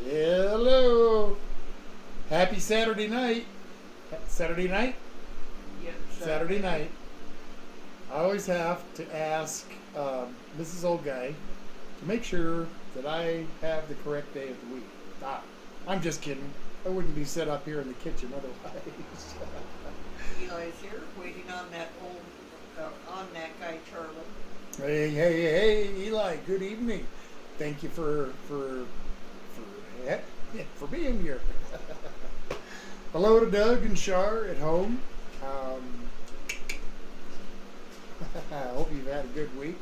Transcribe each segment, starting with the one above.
Hello. Happy Saturday night. Saturday night? Yep. Saturday night. I always have to ask Mrs. Old Guy to make sure that I have the correct day of the week. I'm just kidding. I wouldn't be set up here in the kitchen otherwise. Eli's here, waiting on that on that guy Charlie. Hey, Eli. Good evening. Thank you for being here. Hello to Doug and Shar at home. I hope you've had a good week.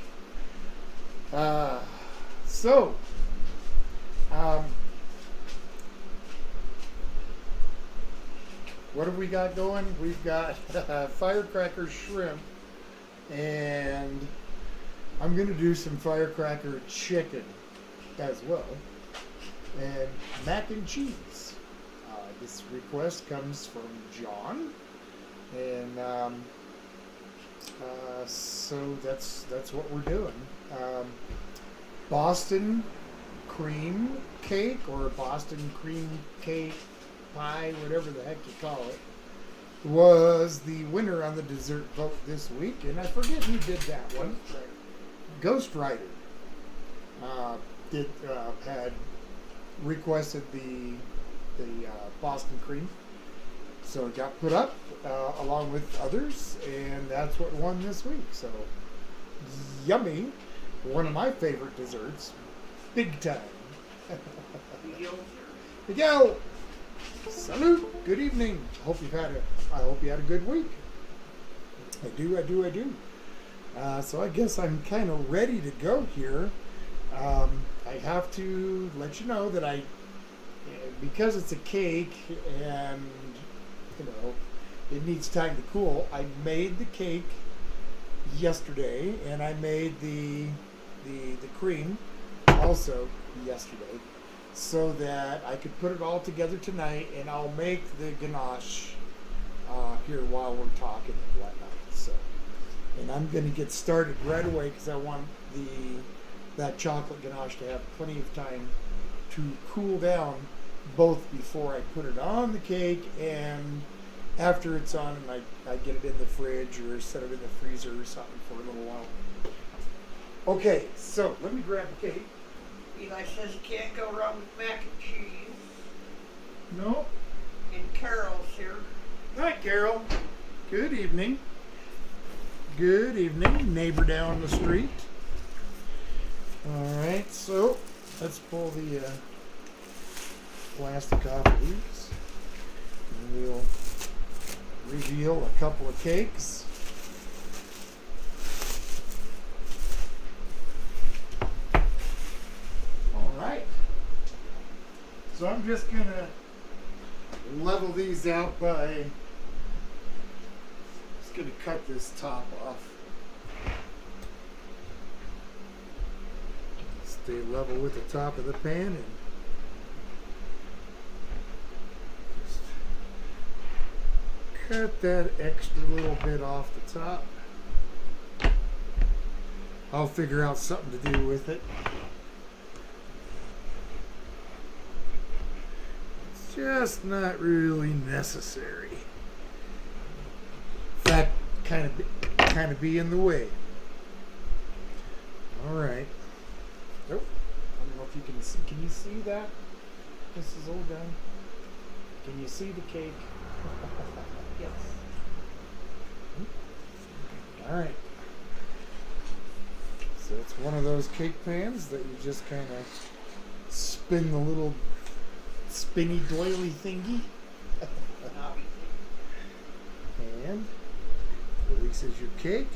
What have we got going? We've got firecracker shrimp, and I'm going to do some firecracker chicken as well, and mac and cheese. This request comes from John, and so that's what we're doing. Boston cream cake or Boston cream cake pie, whatever the heck you call it, was the winner on the dessert vote this week, and I forget who did that one. Ghost Rider had requested the Boston cream, so it got put up along with others, and that's what won this week. So yummy, one of my favorite desserts, big time. Miguel, salute. Good evening. I hope you had a good week. I do. So I guess I'm kind of ready to go here. I have to let you know that because it's a cake and it needs time to cool. I made the cake yesterday, and I made the cream also yesterday, so that I could put it all together tonight, and I'll make the ganache here while we're talking and whatnot. So, and I'm going to get started right away because I want that chocolate ganache to have plenty of time to cool down, both before I put it on the cake and after it's on, and I get it in the fridge or set it in the freezer or something for a little while. Okay, so let me grab the cake. Eli says you can't go wrong with mac and cheese. No. And Carol's here. Hi, Carol. Good evening. Good evening, neighbor down the street. All right, so let's pull the plastic off of these, and we'll reveal a couple of cakes. All right. So I'm just going to level these out by just going to cut this top off. Stay level with the top of the pan and just cut that extra little bit off the top. I'll figure out something to do with it. It's just not really necessary. In fact, kind of be in the way. All right. Nope. I don't know if you can see. Can you see that? Mrs. Old Guy? Can you see the cake? Yes. All right. So it's one of those cake pans that you just kind of spin the little spinny doily thingy. And releases your cake.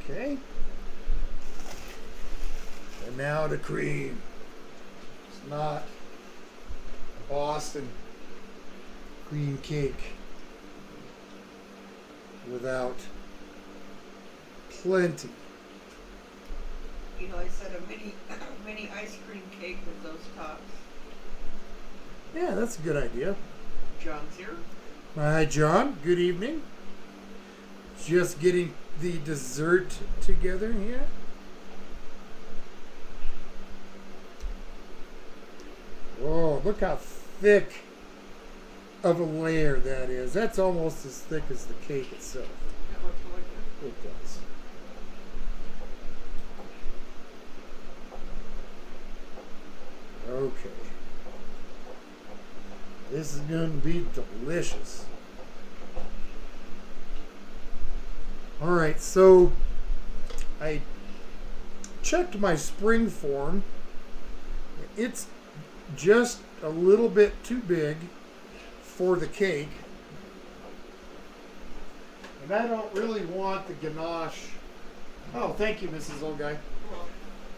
Okay. And now the cream. It's not a Boston cream cake without plenty. Eli said a mini ice cream cake with those tops. Yeah, that's a good idea. John's here. Hi, John. Good evening. Just getting the dessert together here. Look how thick of a layer that is. That's almost as thick as the cake itself. That looks really good. It does. Okay. This is going to be delicious. All right, so I checked my spring form. It's just a little bit too big for the cake. And I don't really want the ganache. Oh, thank you, Mrs. Old Guy.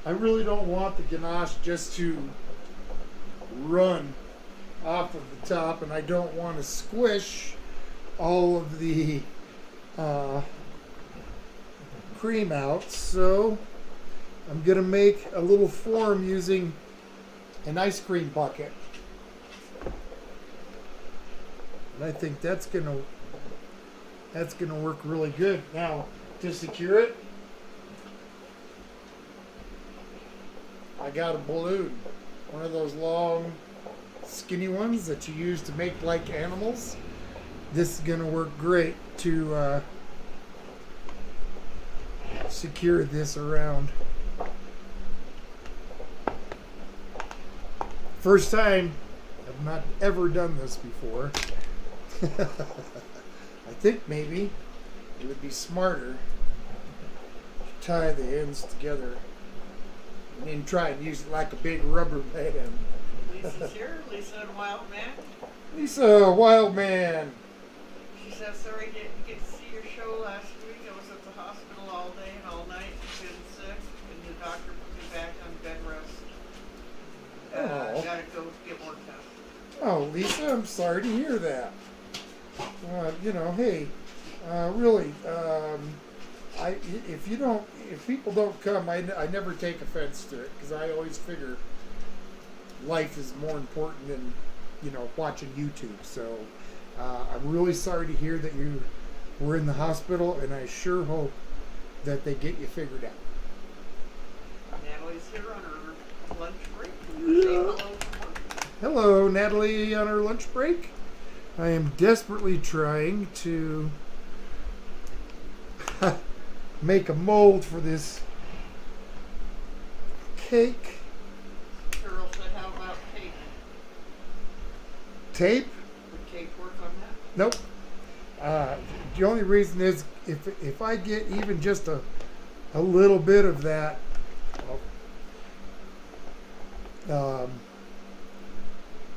I really don't want the ganache just to run off of the top, and I don't want to squish all of the cream out. So I'm going to make a little form using an ice cream bucket. And I think that's going to work really good. Now, to secure it, I got a balloon, one of those long, skinny ones that you use to make like animals. This is going to work great to secure this around. First time, I've not ever done this before. I think maybe it would be smarter to tie the ends together and then try and use it like a big rubber band. Lisa's here. Lisa and Wild Man. Lisa, wild man. She says, sorry I didn't get to see your show last week. I was at the hospital all day and all night. Been sick, and the doctor put me back on bed rest. Oh. Gotta go get more tests. Oh, Lisa, I'm sorry to hear that. Hey, really, if people don't come, I never take offense to it, because I always figure life is more important than, watching YouTube. So I'm really sorry to hear that you were in the hospital, and I sure hope that they get you figured out. Natalie's here on her lunch break. Say hello from work. Hello, Natalie, on her lunch break. I am desperately trying to make a mold for this cake. Carol said, how about tape? Tape? Would tape work on that? Nope. The only reason is if I get even just a little bit of that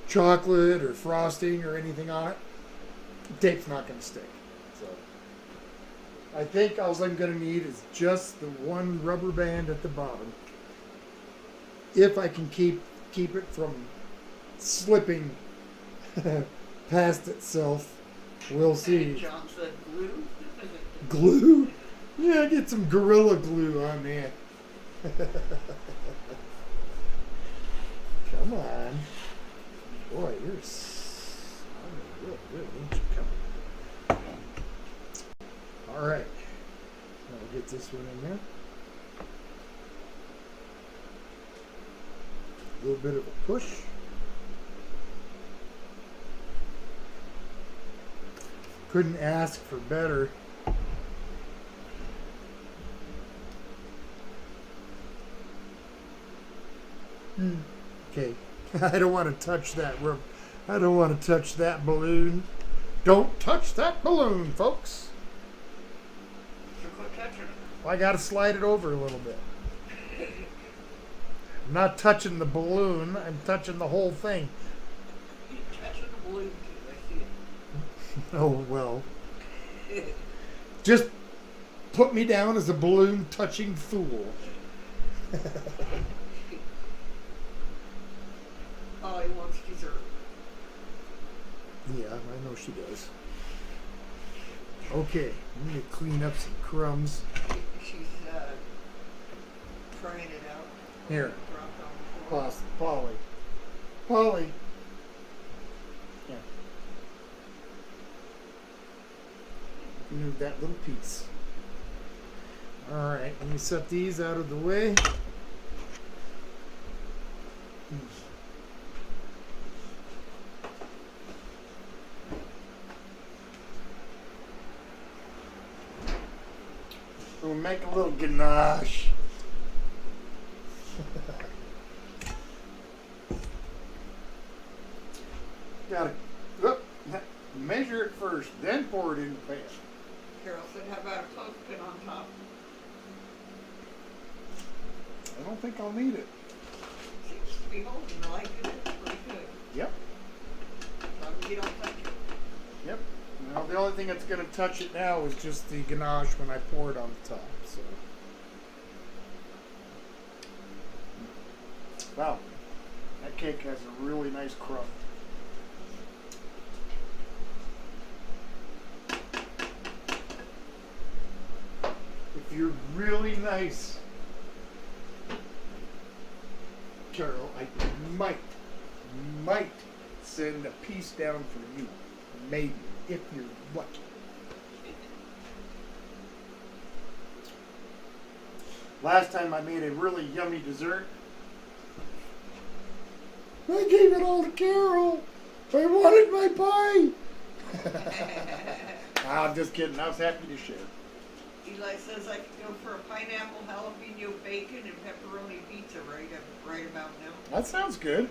chocolate or frosting or anything on it, the tape's not going to stick. So I think all I'm going to need is just the one rubber band at the bottom. If I can keep it from slipping past itself, we'll see. John said glue. Glue? Yeah, get some Gorilla Glue on there. Come on. Boy, you're real good, ain't you? Come on. All right. I'll get this one in there. A little bit of a push. Couldn't ask for better. Okay. I don't want to touch that. I don't want to touch that balloon. Don't touch that balloon, folks. So quit touching it. Well, I got to slide it over a little bit. I'm not touching the balloon. I'm touching the whole thing. You're touching the balloon too. I see it. Oh, well. Just put me down as a balloon touching fool. Ollie wants dessert. Yeah, I know she does. Okay, I'm going to clean up some crumbs. She's trying it out. Here, Dropped on the floor. Polly. Yeah. Move that little piece. Alright, let me set these out of the way. ganache. Gotta measure it first, then pour it in the pan. Carol said, how about a clothespin on top? I don't think I'll need it. Seems to be holding like it is pretty good. Yep. As long as you don't touch it. Yep. Now the only thing that's going to touch it now is just the ganache when I pour it on the top. So. Wow. That cake has a really nice crumb. If you're really nice, Carol, I might send a piece down for you. Maybe, if you're lucky. Last time I made a really yummy dessert, I gave it all to Carol. I wanted my pie. I'm just kidding. I was happy to share. Eli says I could go for a pineapple, jalapeno bacon, and pepperoni pizza right about now. That sounds good.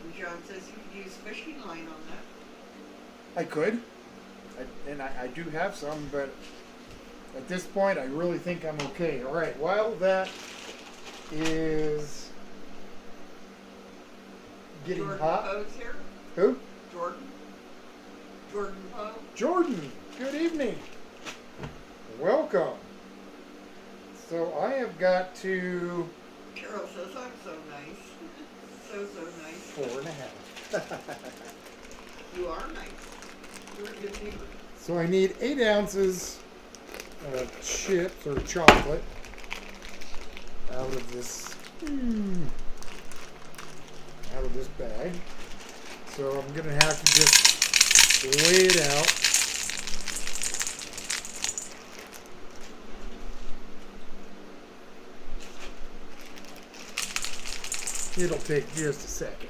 And John says you could use fishing line on that. I could. I do have some, but at this point, I really think I'm okay. All right, while that is getting Jordan hot. Poe's here. Who? Jordan. Jordan Poe. Jordan, good evening. Welcome. So I have got to Carol says I'm so nice. so nice. 4.5. You are nice. You're a good neighbor. So I need 8 ounces of chips or chocolate out of this bag. So I'm gonna have to just lay it out. It'll take just a second.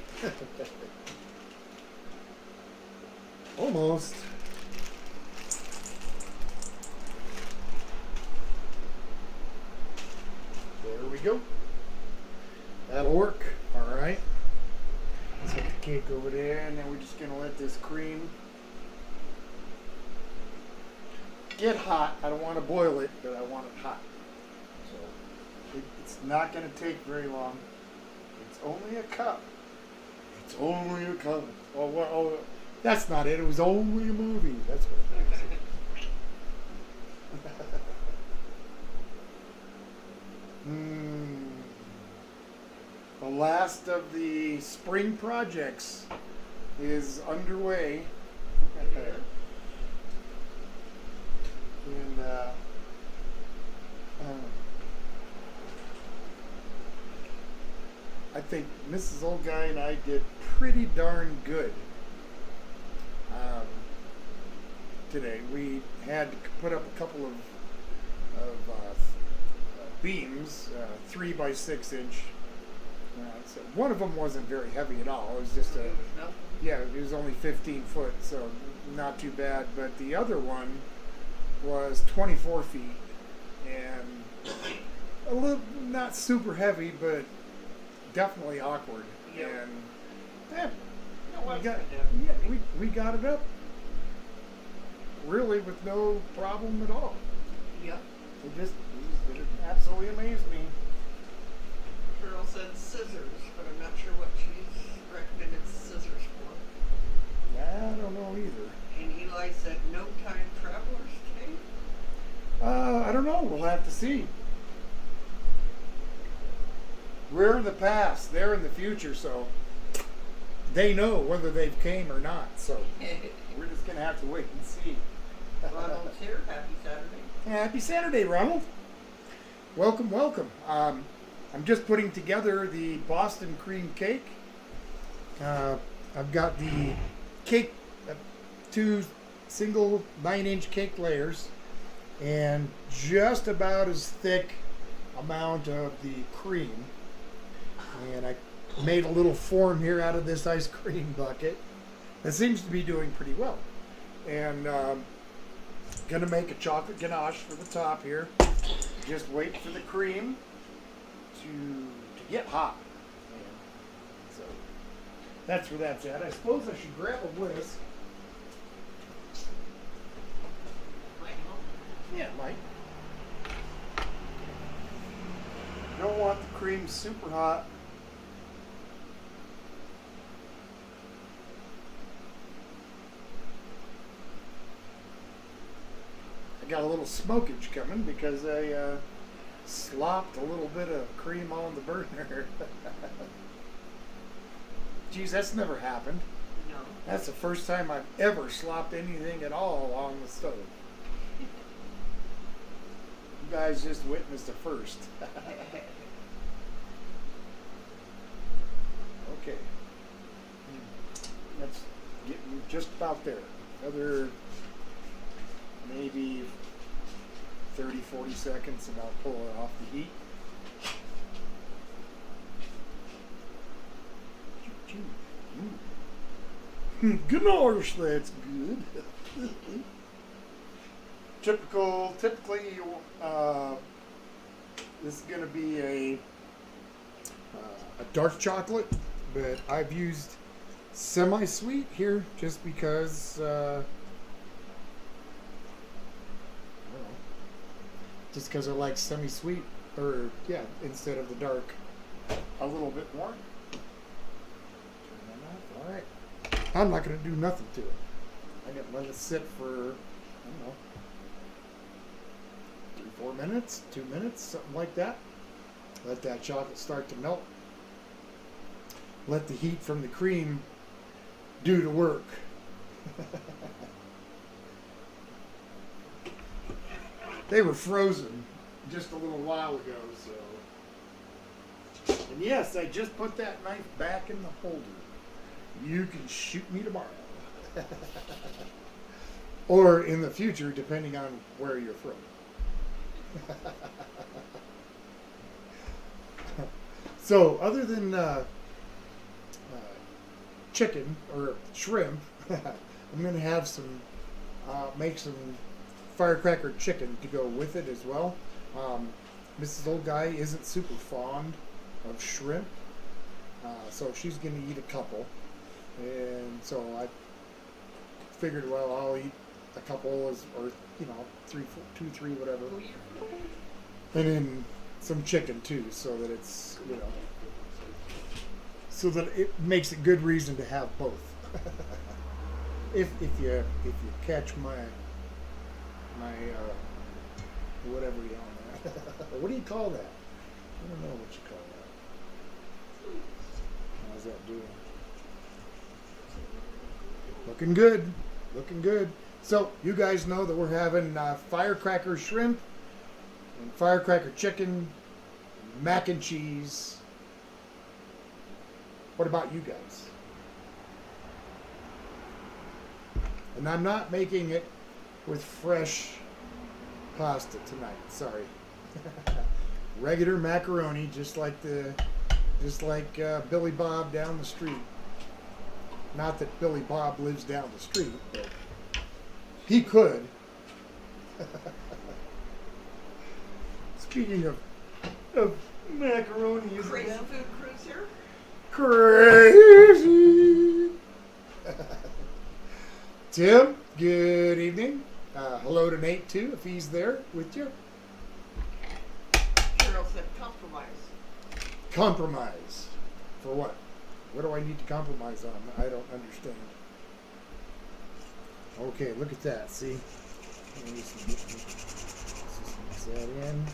Almost. There we go. That'll work. All right. Let's get the cake over there, and then we're just gonna let this cream get hot. I don't want to boil it, but I want it hot. So it's not gonna take very long. It's only a cup. It's only a cup. Oh, that's not it. It was only a movie. That's what it was. The last of the spring projects is underway. And I think Mrs. Old Guy and I did pretty darn good today. We had to put up a couple of beams, 3 by 6 inch. So one of them wasn't very heavy at all. It was just it was only 15 foot, so not too bad. But the other one was 24 feet and a little, not super heavy, but definitely awkward. Yep. And we got it up really with no problem at all. Yep. It absolutely amazed me. Carol said scissors, but I'm not sure what she's recommended scissors for. I don't know either. And Eli said no time travelers today. I don't know. We'll have to see. We're in the past. They're in the future, so they know whether they've came or not. So we're just going to have to wait and see. Ronald's here. Happy Saturday. Happy Saturday, Ronald. Welcome, welcome. I'm just putting together the Boston cream cake. I've got the cake, 2 single 9-inch cake layers, and just about as thick amount of the cream. And I made a little form here out of this ice cream bucket. That seems to be doing pretty well. And Gonna make a chocolate ganache for the top here. Just wait for the cream to get hot. So that's where that's at. I suppose I should grab a whisk. Yeah, it might. Don't want the cream super hot. I got a little smokage coming because I slopped a little bit of cream on the burner. Geez, that's never happened. No. That's the first time I've ever slopped anything at all on the stove. You guys just witnessed the first. Okay. That's getting just about there. Another maybe 30, 40 seconds and I'll pull it off the heat. Ganache, that's good. Typically, this is going to be a dark chocolate, but I've used semi-sweet here just because, I don't know, just because I like semi-sweet, or yeah, instead of the dark, a little bit more. Turn that off. All right. I'm not going to do nothing to it. I'm going to let it sit for, I don't know, 3-4 minutes, 2 minutes, something like that. Let that chocolate start to melt. Let the heat from the cream do the work. They were frozen just a little while ago, so. And yes, I just put that knife back in the holder. You can shoot me tomorrow. Or in the future, depending on where you're from. So, other than chicken or shrimp, I'm going to have some, make some firecracker chicken to go with it as well. Mrs. Old Guy isn't super fond of shrimp, so she's going to eat a couple. And so I figured, well, I'll eat a couple, or you know, 3, 3, whatever. And then some chicken too, so that it's, you know, so that it makes a good reason to have both. if you catch my whatever you on that. What do you call that? I don't know what you call that. How's that doing? Looking good. Looking good. So, you guys know that we're having firecracker shrimp and firecracker chicken, mac and cheese. What about you guys? And I'm not making it with fresh pasta tonight. Sorry. Regular macaroni, just like Billy Bob down the street. Not that Billy Bob lives down the street, but he could. Speaking of macaroni, Crazy food cruiser. Crazy. Tim, good evening. Hello to Nate too, if he's there with you. Carol said compromise. Compromise for what? What do I need to compromise on? I don't understand. Okay, look at that. See? Let me just mix that in.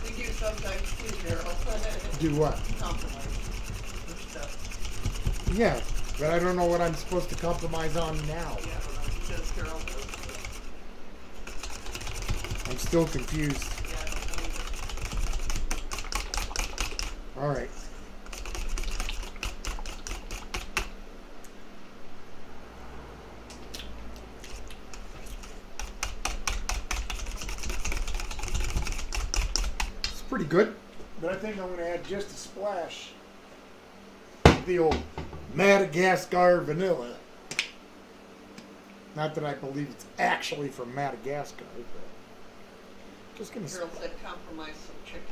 We do sometimes too, Carol. Do what? Compromise with stuff. Yeah, but I don't know what I'm supposed to compromise on now. Yeah, I don't know. She says Carol does. I'm still confused. Yeah, I don't know All right. It's pretty good, but I think I'm going to add just a splash of the old Madagascar vanilla. Not that I believe it's actually from Madagascar, but just going to. Harold said compromise some chicken.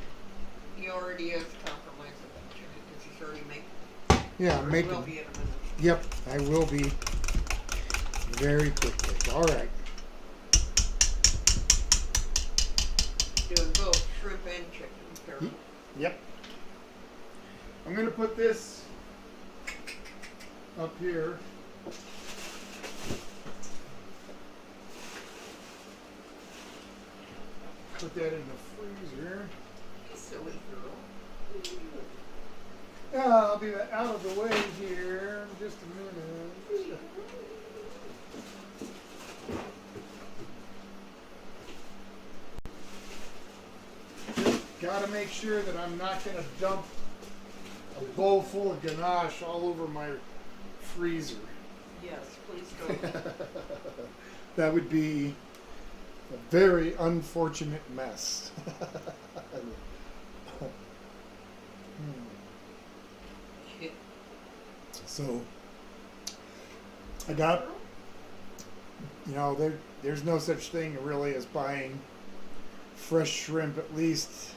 He already is compromising some chicken because he's already making it. Yeah, Or make he will it. be in a minute. Yep, I will be very quickly. All right. Doing both shrimp and chicken. Harold. Yep. I'm going to put this up here. Put that in the freezer. Silly girl. I'll be out of the way here in just a minute. Got to make sure that I'm not going to dump a bowl full of ganache all over my freezer. Yes, please don't. That would be a very unfortunate mess. So I got, there's no such thing really as buying fresh shrimp, at least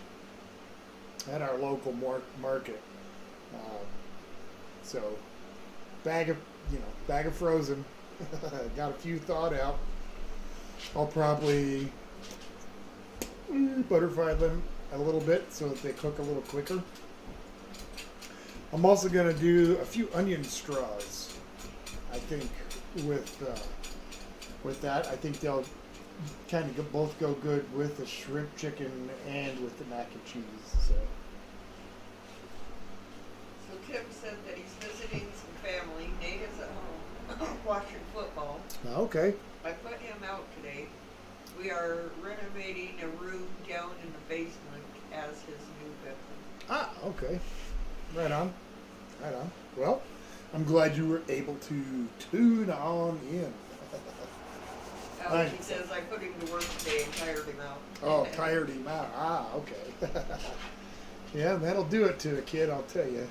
at our local market. So bag of frozen. Got a few thawed out. I'll probably butterfry them a little bit so that they cook a little quicker. I'm also going to do a few onion straws. I think with that, I think they'll kind of both go good with the shrimp chicken and with the mac and cheese. So Tim said that he's visiting some family. Nate is at home watching football. okay. I put him out today. We are renovating a room down in the basement as his new bedroom. Okay. Right on. Well, I'm glad you were able to tune on in. He says I put him to work today and tired him out. Oh, tired him out. Okay. Yeah, that'll do it to a kid, I'll tell you.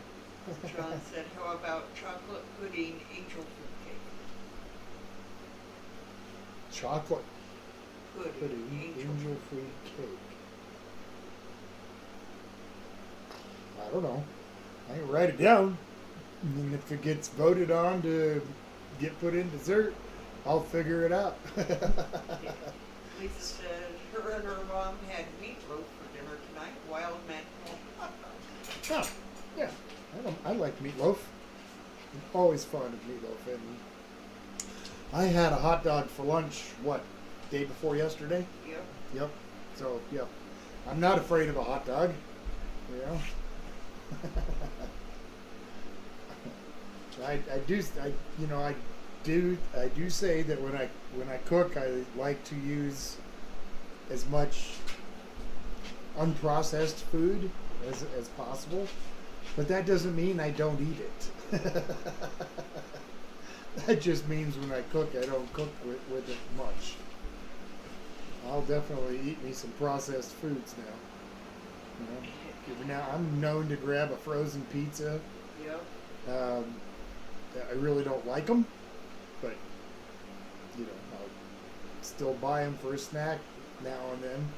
John said, how about chocolate pudding angel food cake? Chocolate Pudding angel food cake. I don't know. I can write it down. And if it gets voted on to get put in dessert, I'll figure it out. Lisa said her and her mom had meatloaf for dinner tonight. Wild man hot dogs. Oh, yeah. I like meatloaf. I'm always fond of meatloaf. And I had a hot dog for lunch, day before yesterday? Yep. So, yeah. I'm not afraid of a hot dog. I do say that when I cook, I like to use as much unprocessed food as possible, but that doesn't mean I don't eat it. That just means when I cook, I don't cook with it much. I'll definitely eat me some processed foods now. Now I'm known to grab a frozen pizza. Yep. I really don't like them, but I'll still buy them for a snack now and then.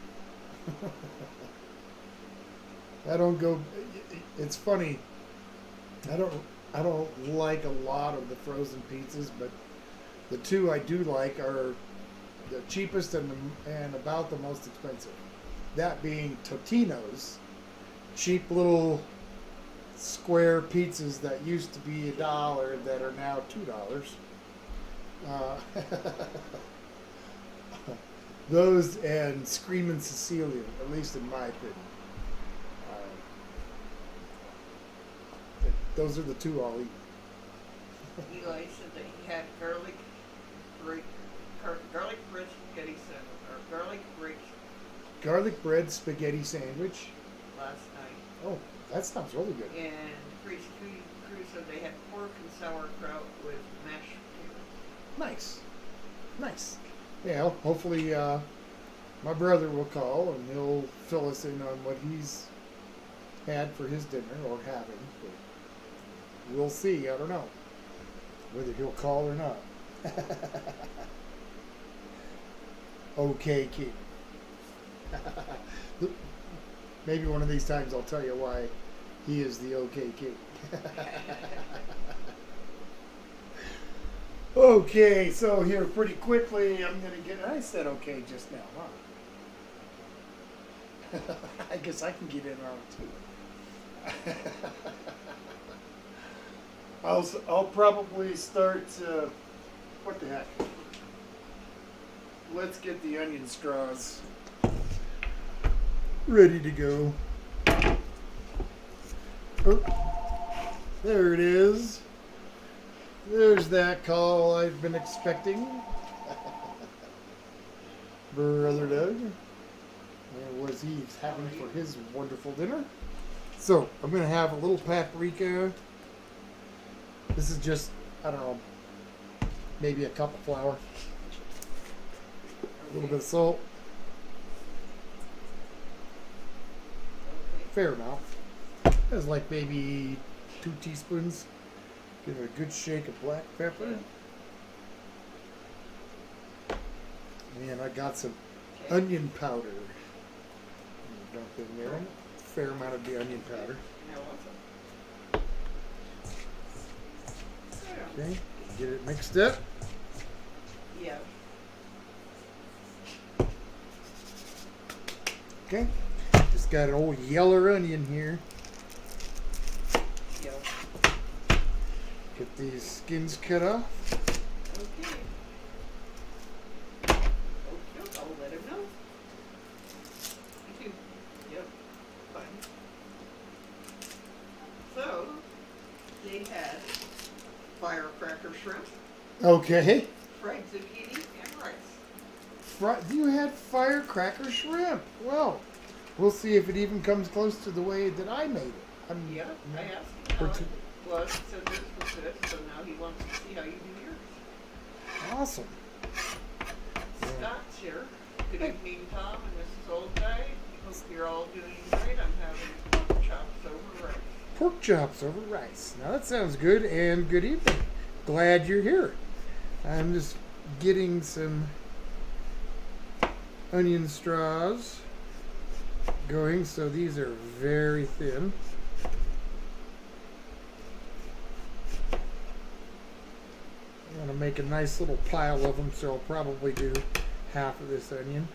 I don't go. It's funny. I don't like a lot of the frozen pizzas, but the two I do like are the cheapest and about the most expensive. That being Totino's, cheap little square pizzas that used to be $1 that are now $2. Those and Screamin' Sicilian, at least in my opinion. Those are the two I'll eat. Eli said that he had garlic bread spaghetti sandwich, or garlic Garlic bread spaghetti sandwich. last night. Oh, That sounds really good. And Crew said they had pork and sauerkraut with mashed potatoes. Nice. Nice. Yeah, hopefully my brother will call and he'll fill us in on what he's had for his dinner or having. But we'll see. I don't know whether he'll call or not. Okay, Keith. Maybe one of these times I'll tell you why he is the OK King. Okay, so here pretty quickly, I'm going to get. I said okay just now, huh? I guess I can get in on it too. I'll probably start. What the heck? Let's get the onion straws ready to go. Oh, there it is. There's that call I've been expecting. Brother Doug. What is he having for his wonderful dinner? So, I'm going to have a little paprika. This is just, I don't know, maybe a cup of flour. A little bit of salt. Fair amount. That's like maybe 2 teaspoons. Give it a good shake of black pepper. And I got some onion powder. Dump in there. Fair amount of the onion powder. Okay, get it mixed up. Yeah. Okay, just got an old yeller onion here. Yeah. Get these skins cut off. Okay. Oh, I'll let him know. Me too. Yep. Fine. So, they had firecracker shrimp, Okay. fried zucchini, and rice. You had firecracker shrimp. Well, we'll see if it even comes close to the way that I made it. Yeah, I asked him how it was. He said this was good, so now he wants to see how you do yours. Awesome. Scott's here. Good evening, Tom and Mrs. Old Guy. Hope you're all doing great. I'm having pork chops over rice. Pork chops over rice. Now that sounds good, and good evening. Glad you're here. I'm just getting some onion straws going, so these are very thin. I'm going to make a nice little pile of them, so I'll probably do half of this onion.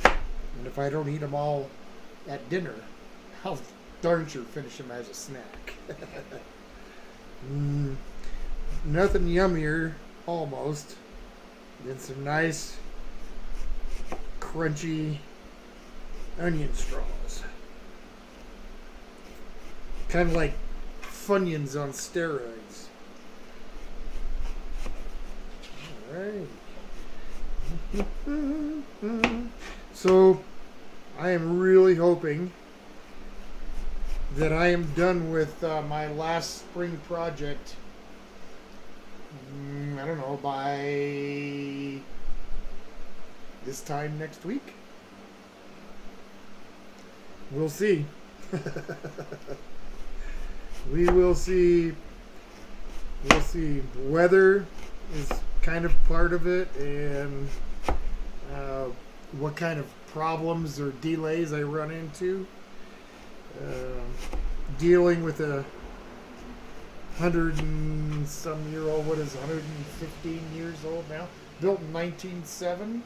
And if I don't eat them all at dinner, I'll darn sure finish them as a snack. Nothing yummier, almost, than some nice, crunchy onion straws. Kind of like Funyuns on steroids. Alright. So, I am really hoping that I am done with my last spring project. I don't know, by this time next week. We'll see. We will see. We'll see. Weather is kind of part of it, and what kind of problems or delays I run into. Dealing with a 100 and some year old, what is 115 years old now? Built in 1907.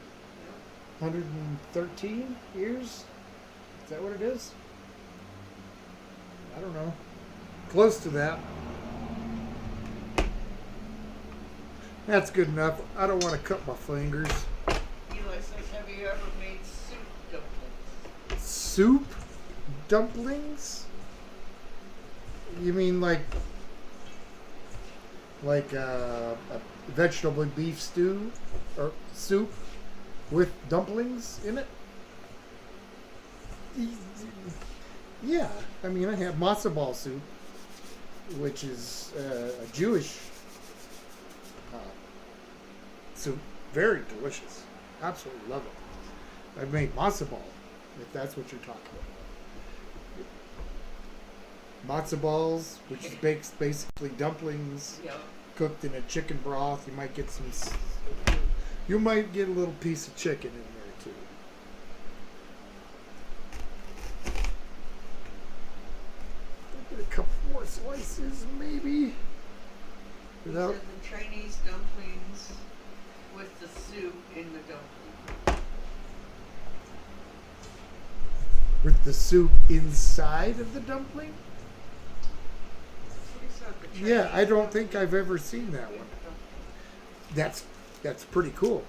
113 years? Is that what it is? I don't know. Close to that. That's good enough. I don't want to cut my fingers. Eli says, have you ever made soup dumplings? Soup dumplings? You mean like a vegetable beef stew or soup with dumplings in it? Yeah, I mean, I have matzo ball soup, which is a Jewish uh, soup. Very delicious. Absolutely love it. I've made matzo ball, if that's what you're talking about. Matzo balls, which is basically dumplings Yeah. cooked in a chicken broth. You might get you might get a little piece of chicken in there too. Get a couple more slices, maybe. He Without said the Chinese dumplings with the soup in the dumpling. with the soup inside of the dumpling. He said the Yeah, I Chinese don't think dumpling I've ever seen that with one. the dumpling. That's pretty cool.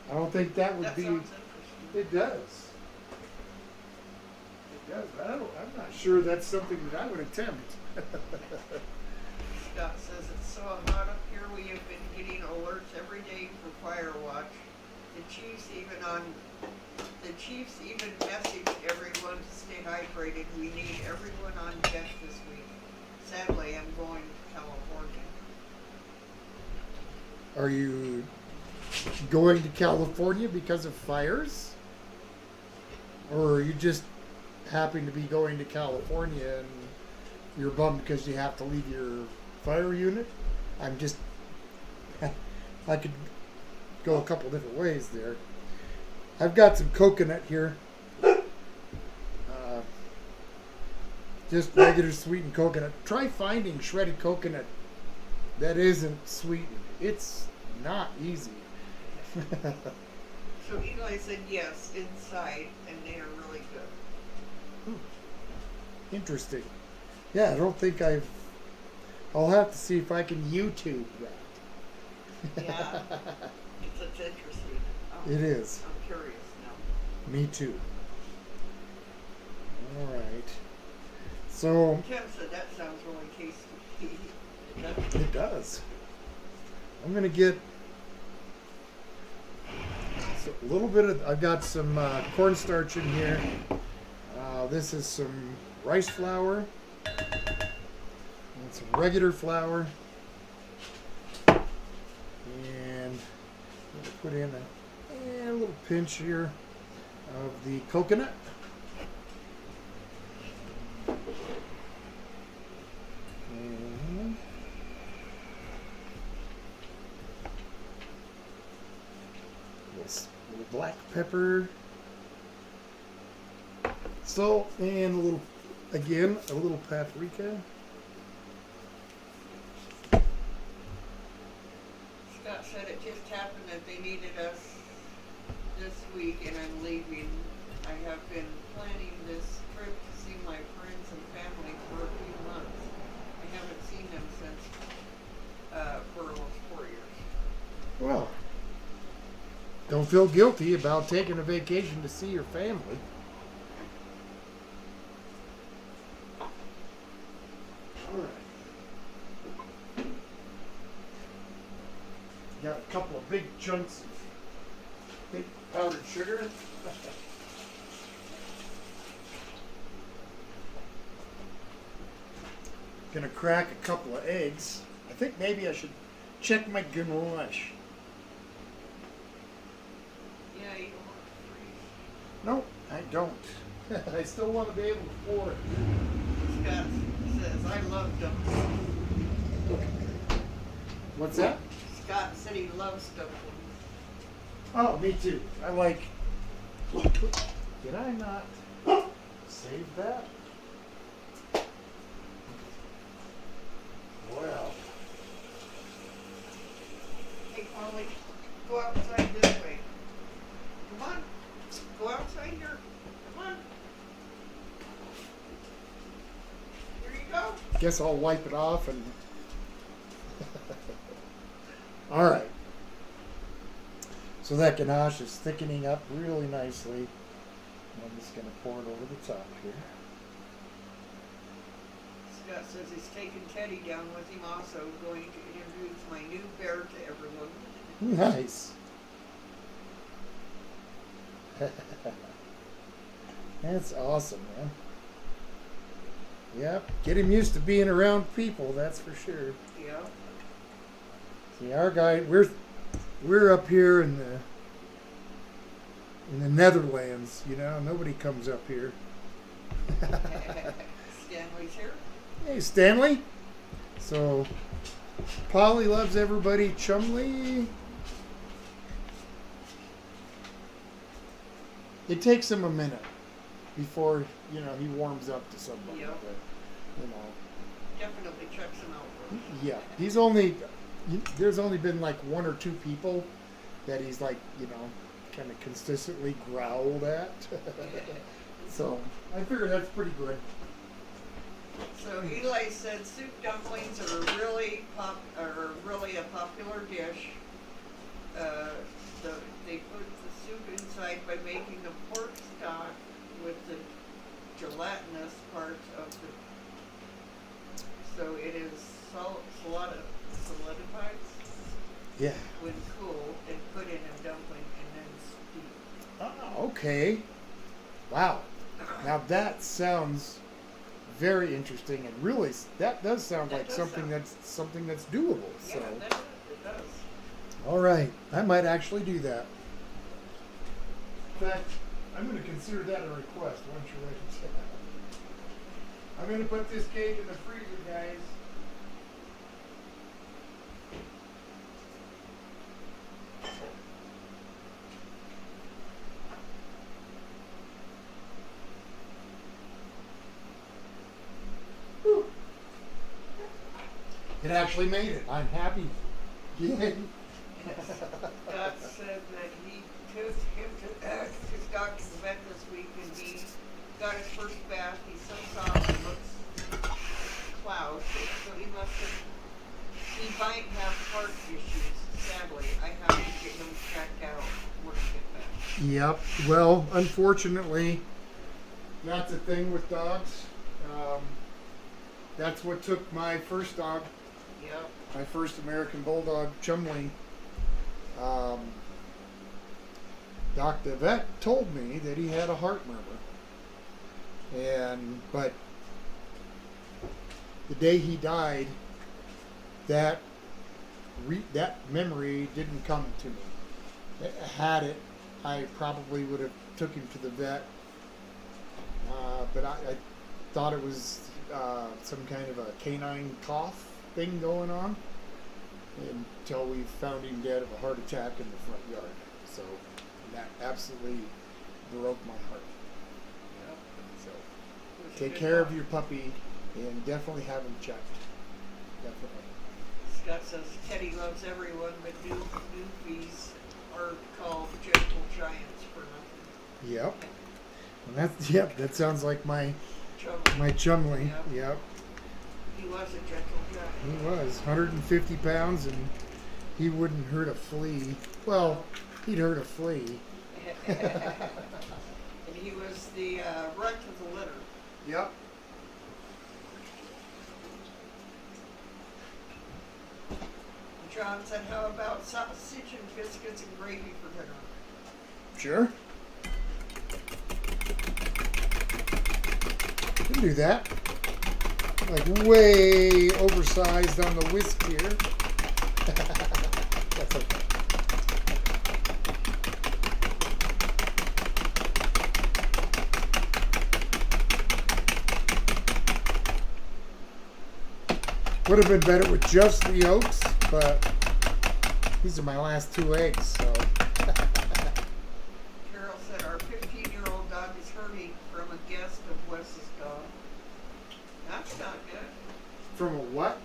I don't think that would That be. sounds interesting. It does. It does. But I'm not sure that's something that I would attempt. Scott says it's so hot up here. We have been getting alerts every day for fire watch. The Chiefs even messaged everyone to stay hydrated. We need everyone on deck this week. Sadly, I'm going to California. Are you going to California because of fires? Or are you just happen to be going to California and you're bummed because you have to leave your fire unit? I'm just, I could go a couple different ways there. I've got some coconut here. Just regular sweetened coconut. Try finding shredded coconut that isn't sweetened. It's not easy. So Eli said yes, inside, and they are really good. Interesting. Yeah, I don't think I'll have to see if I can YouTube that. Yeah, it's interesting. It is. I'm curious now. Me too. All right. So Tim said that sounds really tasty. it does. I'm gonna get a little bit of. I've got some cornstarch in here. This is some rice flour and some regular flour, and I'm gonna put in a little pinch here of the coconut. And little black pepper, salt, and a little paprika. Scott said it just happened that they needed us this week and I'm leaving. I have been planning this trip to see my friends and family for a few months. I haven't seen them since for almost 4 years. Well, don't feel guilty about taking a vacation to see your family. All right. Got a couple of big chunks of big powdered sugar. Gonna crack a couple of eggs. I think maybe I should check my garage. Yeah, you don't want to freeze. No, I don't. I still want to be able to pour it. Scott says, I love dumplings. What's that? Scott said he loves dumplings. Oh, me too. I like. Did I not save that? Well, Hey, Polly, go outside this way. Come on. Go outside here. Come on. Here you go. guess I'll wipe it off and. All right. So that ganache is thickening up really nicely. I'm just going to pour it over the top here. Scott says he's taking Teddy down with him also, going to introduce my new bear to everyone. Nice. That's awesome, man. Yep. Get him used to being around people. That's for sure. Yeah. See, our guy, we're up here in the Netherlands. You know, nobody comes up here. Stanley's here. Hey, Stanley. So, Polly loves everybody. Chumley. It takes him a minute before, you know, he warms up to somebody. Yep. But, you know, Definitely checks him out first. yeah. There's only been like one or two people that he's like, you know, kind of consistently growled at. So, I figure that's pretty good. So Eli said soup dumplings are really a popular dish. They put the soup inside by making a pork stock with the gelatinous parts of the. So it is solidified Yeah. when cool and put in a dumpling and then steam. Oh, okay. Wow. Now that sounds very interesting, and really, that does sound That like does something sound- that's doable. So, Yeah, that, it does. all right, I might actually do that. In fact, I'm going to consider that a request. Why don't you write it down? I'm going to put this cake in the freezer, guys. Whew. It actually made it. I'm happy. Yay. Scott said that he took his dog to the vet this week and he got his first bath. He's so soft and looks cloud. So he might have heart issues. Sadly, I have to get him checked out when I get back. Yep. Well, unfortunately, that's a thing with dogs. That's what took my first dog, Yep. my first American Bulldog, Chumley. Dr. Vet told me that he had a heart murmur, but the day he died, that memory didn't come to me. Had it, I probably would have took him to the vet, but I thought it was some kind of a canine cough thing going on until we found him dead of a heart attack in the front yard. So that absolutely broke my heart. Yep. So It was a take good care of dog. your puppy and definitely have him checked. Definitely. Scott says Teddy loves everyone, but newbies are called gentle giants for nothing. Yep. And that sounds like my Trouble. Chumley. Yep. Yep. He was a gentle giant. He was 150 pounds and he wouldn't hurt a flea. Well, he'd hurt a flea. And he was the runt of the litter. Yep. John said, how about sausage and biscuits and gravy for dinner? Sure. Can do that. Like way oversized on the whisk here. That's okay. Would have been better with just the yolks, but these are my last 2 eggs, so. Carol said, our 15-year-old dog is hurting from a guest of Wes's dog. That's not good. From a what?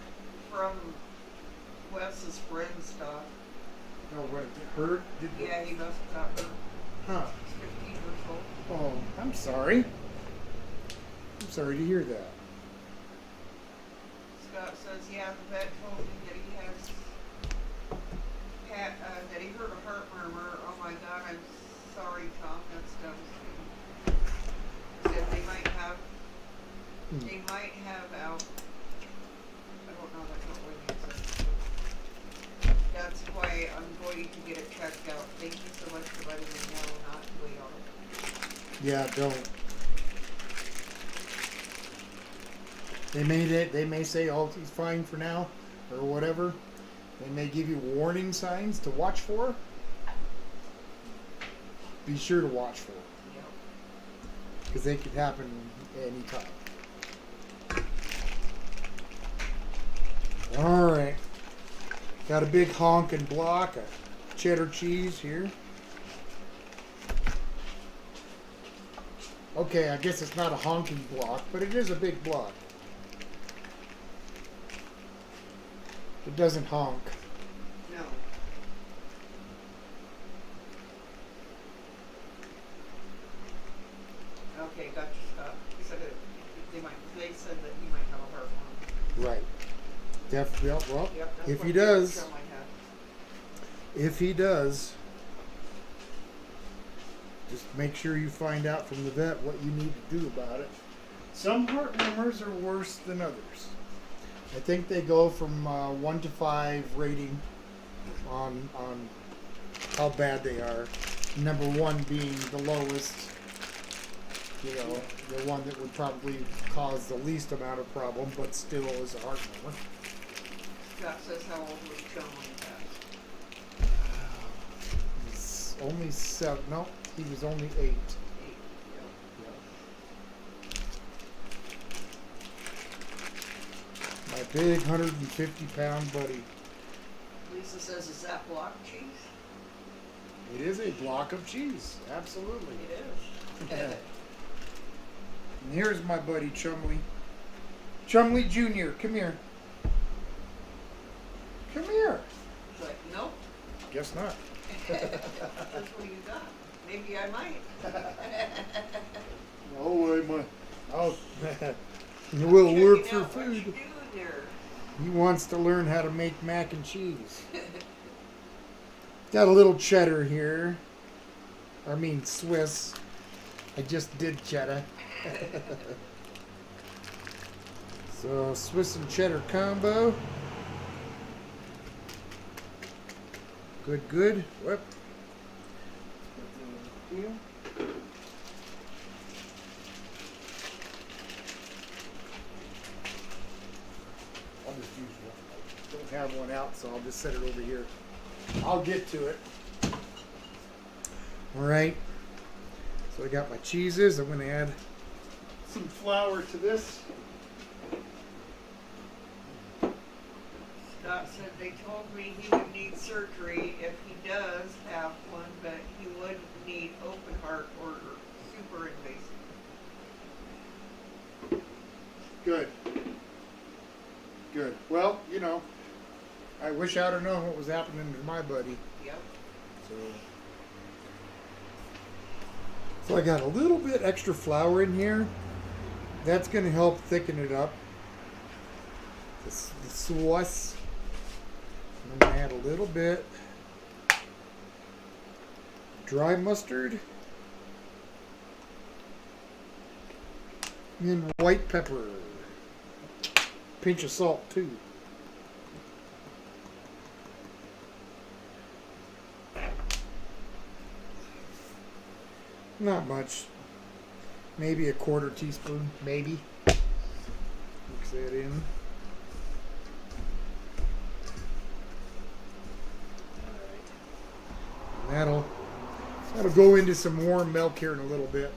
From Wes's friend's dog. Oh, what, it hurt? Yeah, he must have got hurt. Huh. He's 15 years old. Oh, I'm sorry. I'm sorry to hear that. Scott says, yeah, the vet told him that he has that he heard a heart murmur. Oh my God, I'm sorry, Tom. That's devastating. He said they might have out. I don't know. That's not what he said. That's why I'm going to get it checked out. Thank you so much for letting me know. Not wait on it. Yeah, don't. They may say, "Oh, he's fine for now," or whatever. They may give you warning signs to watch for. Be sure to watch for it, Yep. because they could happen anytime. All right, got a big honking block of cheddar cheese here. Okay, I guess it's not a honking block, but it is a big block. It doesn't honk. No. Okay, got you stuck. He said that they said that he might have a heart one. Right. Well, Yep, that's if what he the other does, chum I had. if he does, just make sure you find out from the vet what you need to do about it. Some heart murmurs are worse than others. I think they go from 1 to 5 rating on how bad they are. Number 1 being the lowest, you know, the one that would probably cause the least amount of problem, but still is a heart murmur. Scott says how old was Chum when he passed? He's only 7. No, he was only 8. 8. Yep. My big 150-pound buddy. Lisa says, is that block cheese? It is a block of cheese. Absolutely. It is. And here's my buddy Chumley. Chumley Jr., come here. Come here. It's like, nope. Guess not. That's what you got. Maybe I might. Oh, I might. Oh, you will work Checking for out what you food. doing there. He wants to learn how to make mac and cheese. Got a little cheddar here. I mean Swiss. I just did cheddar. So Swiss and cheddar combo. Good, good. Whoop. Here. I'll just use one. I don't have one out, so I'll just set it over here. I'll get to it. All right. So I got my cheeses. I'm going to add some flour to this. Scott said they told me he would need surgery if he does have one, but he wouldn't need open heart or super invasive. Good. Good. Well, you know, I wish I'd have known what was happening to my buddy. Yep. So I got a little bit extra flour in here. That's going to help thicken it up. The sauce. I'm going to add a little bit dry mustard and white pepper. Pinch of salt too. Not much. Maybe a 1/4 teaspoon, maybe. Mix that in. And that'll go into some warm milk here in a little bit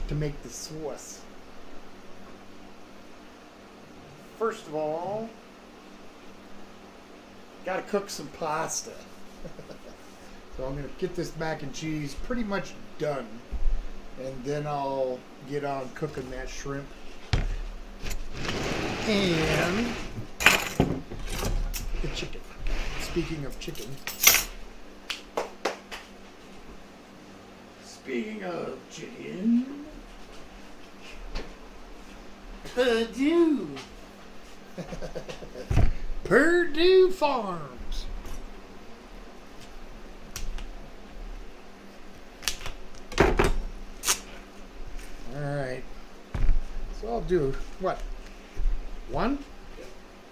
to make the sauce. First of all, gotta cook some pasta. So I'm gonna get this mac and cheese pretty much done, and then I'll get on cooking that shrimp. And the chicken. Speaking of chicken. Speaking of chicken. Purdue. Purdue Farms. Alright. So I'll do what? One? Yep.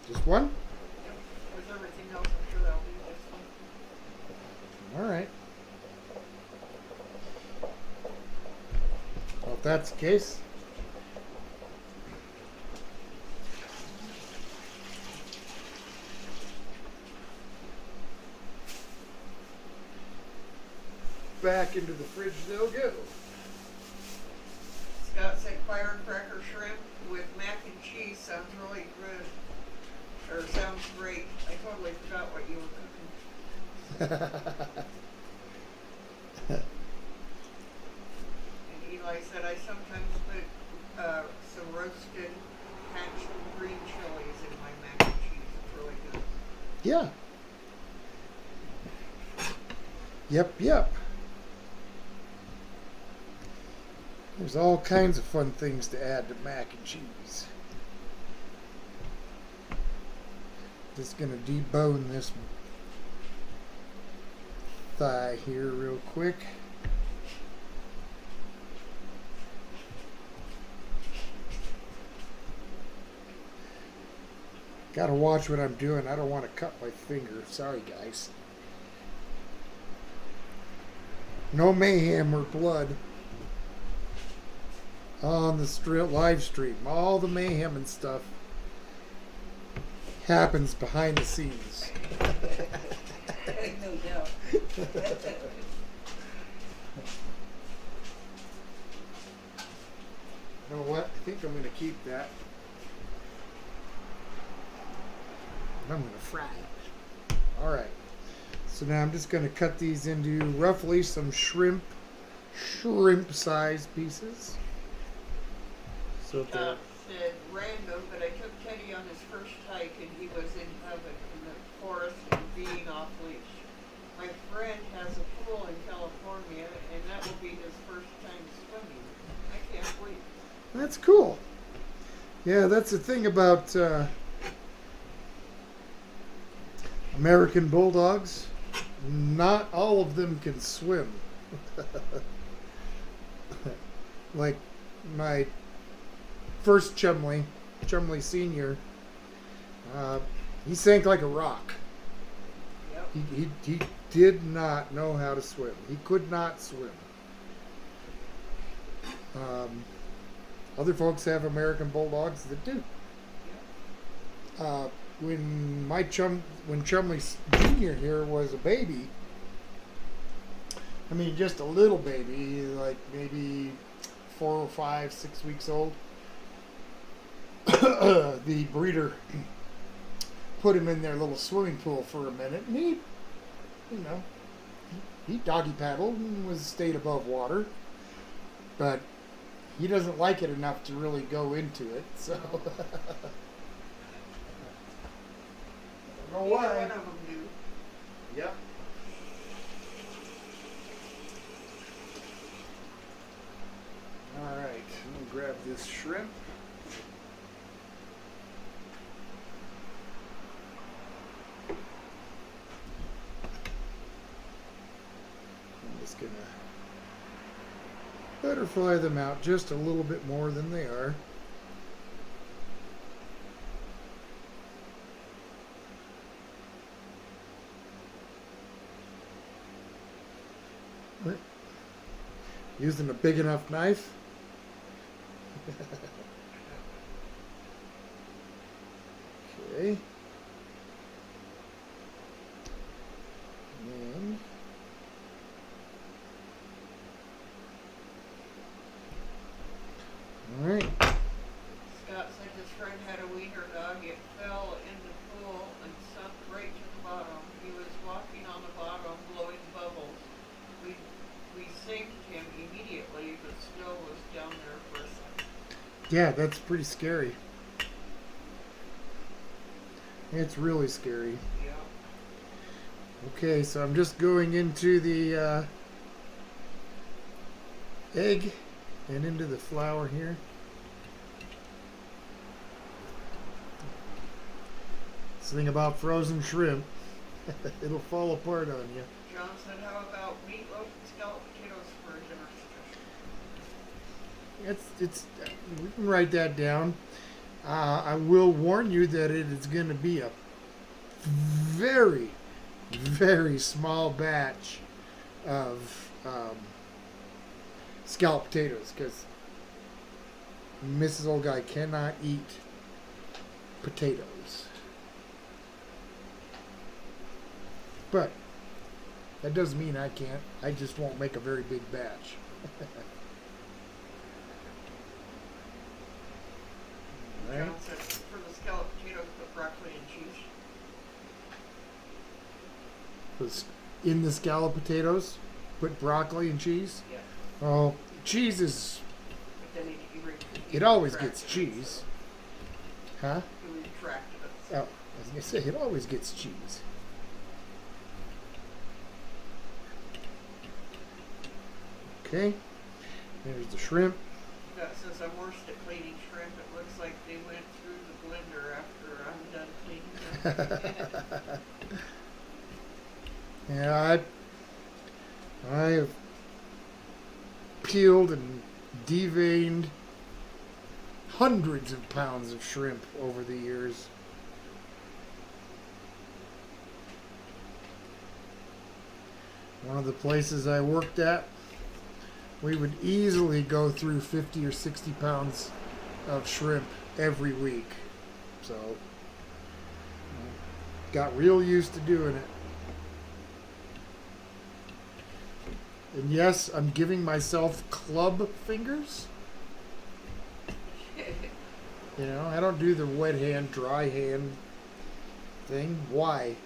Just one? Yep. With everything else, I'm sure that'll be just fine. Alright. Well, if that's the case, back into the fridge they'll go. Scott said firecracker shrimp with mac and cheese sounds really good. Or sounds great. I totally forgot what you were cooking. And Eli said I sometimes put some roasted hatched green chilies in my mac and cheese. It's really good. Yeah. Yep. There's all kinds of fun things to add to mac and cheese. Just gonna debone this thigh here real quick. Gotta watch what I'm doing. I don't want to cut my finger. Sorry, guys. No mayhem or blood on the live stream. All the mayhem and stuff happens behind the scenes. No doubt. You know what? I think I'm going to keep that. And I'm going to fry it. All right. So now I'm just going to cut these into roughly some shrimp size pieces. So if they're Said random, but I took Teddy on his first hike and he was in heaven in the forest and being off leash. My friend has a pool in California and that will be his first time swimming. I can't wait. That's cool. Yeah, that's the thing about American bulldogs. Not all of them can swim. Like my first Chumley Senior, he sank like a rock. Yep. He did not know how to swim. He could not swim. Other folks have American bulldogs that do. When Chumley Junior here was a baby, I mean just a little baby, like maybe 4 or 5, 6 weeks old, the breeder put him in their little swimming pool for a minute, and he doggy paddled and stayed above water, but he doesn't like it enough to really go into it, so. I don't know why. Neither one of them do. Yep. All right, I'm gonna grab this shrimp. I'm just gonna butterfly them out just a little bit more than they are. Using a big enough knife. Okay. And all right. Scott said his friend had a wiener dog. It fell in the pool and sunk right to the bottom. He was walking on the bottom, blowing bubbles. We saved him immediately, but still was down there for a second. Yeah, that's pretty scary. It's really scary. Yeah. Okay, so I'm just going into the egg and into the flour here. This thing about frozen shrimp, it'll fall apart on you. John said, how about meatloaf and scalloped potatoes for a dinner special? It's we can write that down. I will warn you that it is going to be a very, very small batch of scalloped potatoes because Mrs. Old Guy cannot eat potatoes. But That doesn't mean I can't. I just won't make a very big batch. Right. John said for the scalloped potatoes, put broccoli and cheese. In the scalloped potatoes, put broccoli and cheese. Yeah. Oh, cheese is. But then It always gets cheese. Huh? He retracted it. Oh, I was gonna say it always gets cheese. Okay. There's the shrimp. Scott says I'm worse at cleaning shrimp. It looks like they went through the blender after I'm done cleaning them. Yeah, I've peeled and deveined hundreds of pounds of shrimp over the years. One of the places I worked at, we would easily go through 50 or 60 pounds of shrimp every week. So, got real used to doing it. And yes, I'm giving myself club fingers. You know, I don't do the wet hand, dry hand thing. Why?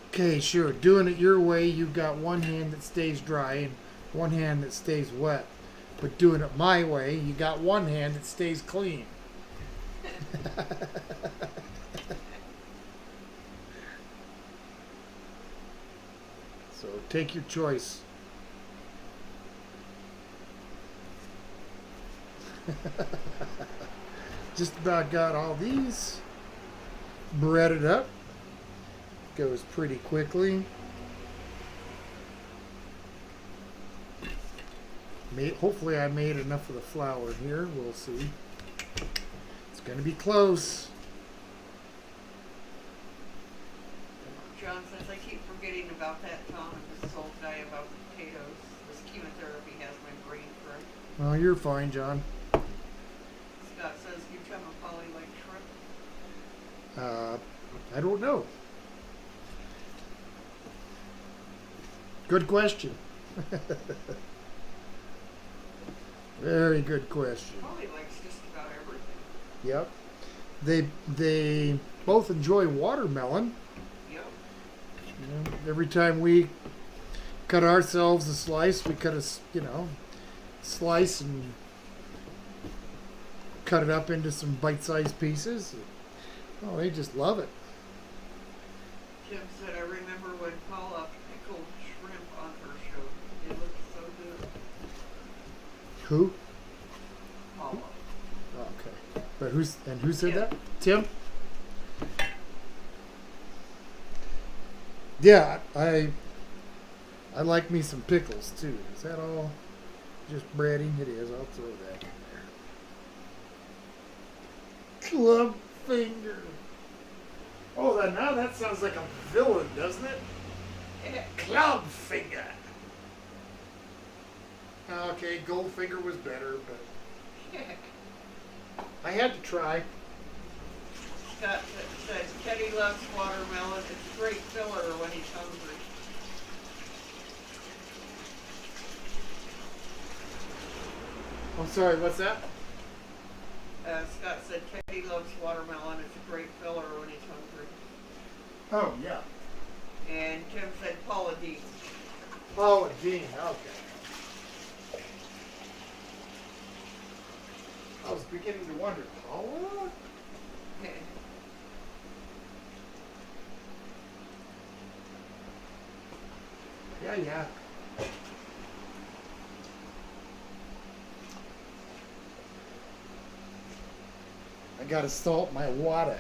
Okay, sure. Doing it your way, you've got one hand that stays dry and one hand that stays wet. But doing it my way, you got one hand that stays clean. So take your choice. Just about got all these breaded up. Goes pretty quickly. Hopefully I made enough of the flour here. We'll see. It's going to be close. John says I keep forgetting about that Tom and this old guy about the potatoes. This chemotherapy has my brain fried. Well, you're fine, John. Scott says you tell him Polly like shrimp. I don't know. Good question. Very good question. Polly likes just about everything. Yep. They both enjoy watermelon. Yep. You know, every time we cut ourselves a slice, we cut a slice and cut it up into some bite-sized pieces. Oh, they just love it. Tim said, I remember when Paula pickled shrimp on her show. It looked so good. Who? Paula. Oh, okay. But who said Tim. that? Tim? Yeah, I like me some pickles too. Is that all just breading? It is. I'll throw that in there. Club finger. Oh, now that sounds like a villain, doesn't it? Yeah. Club finger. Okay, Goldfinger was better, but I had to try. Scott said Teddy loves watermelon. It's a great filler when he's hungry. I'm sorry, what's that? Scott said Teddy loves watermelon. It's a great filler when he's hungry. Oh, yeah. And Tim said Paula Dean. Oh, Dean, okay. I was beginning to wonder, Paula? Yeah. I gotta salt my water.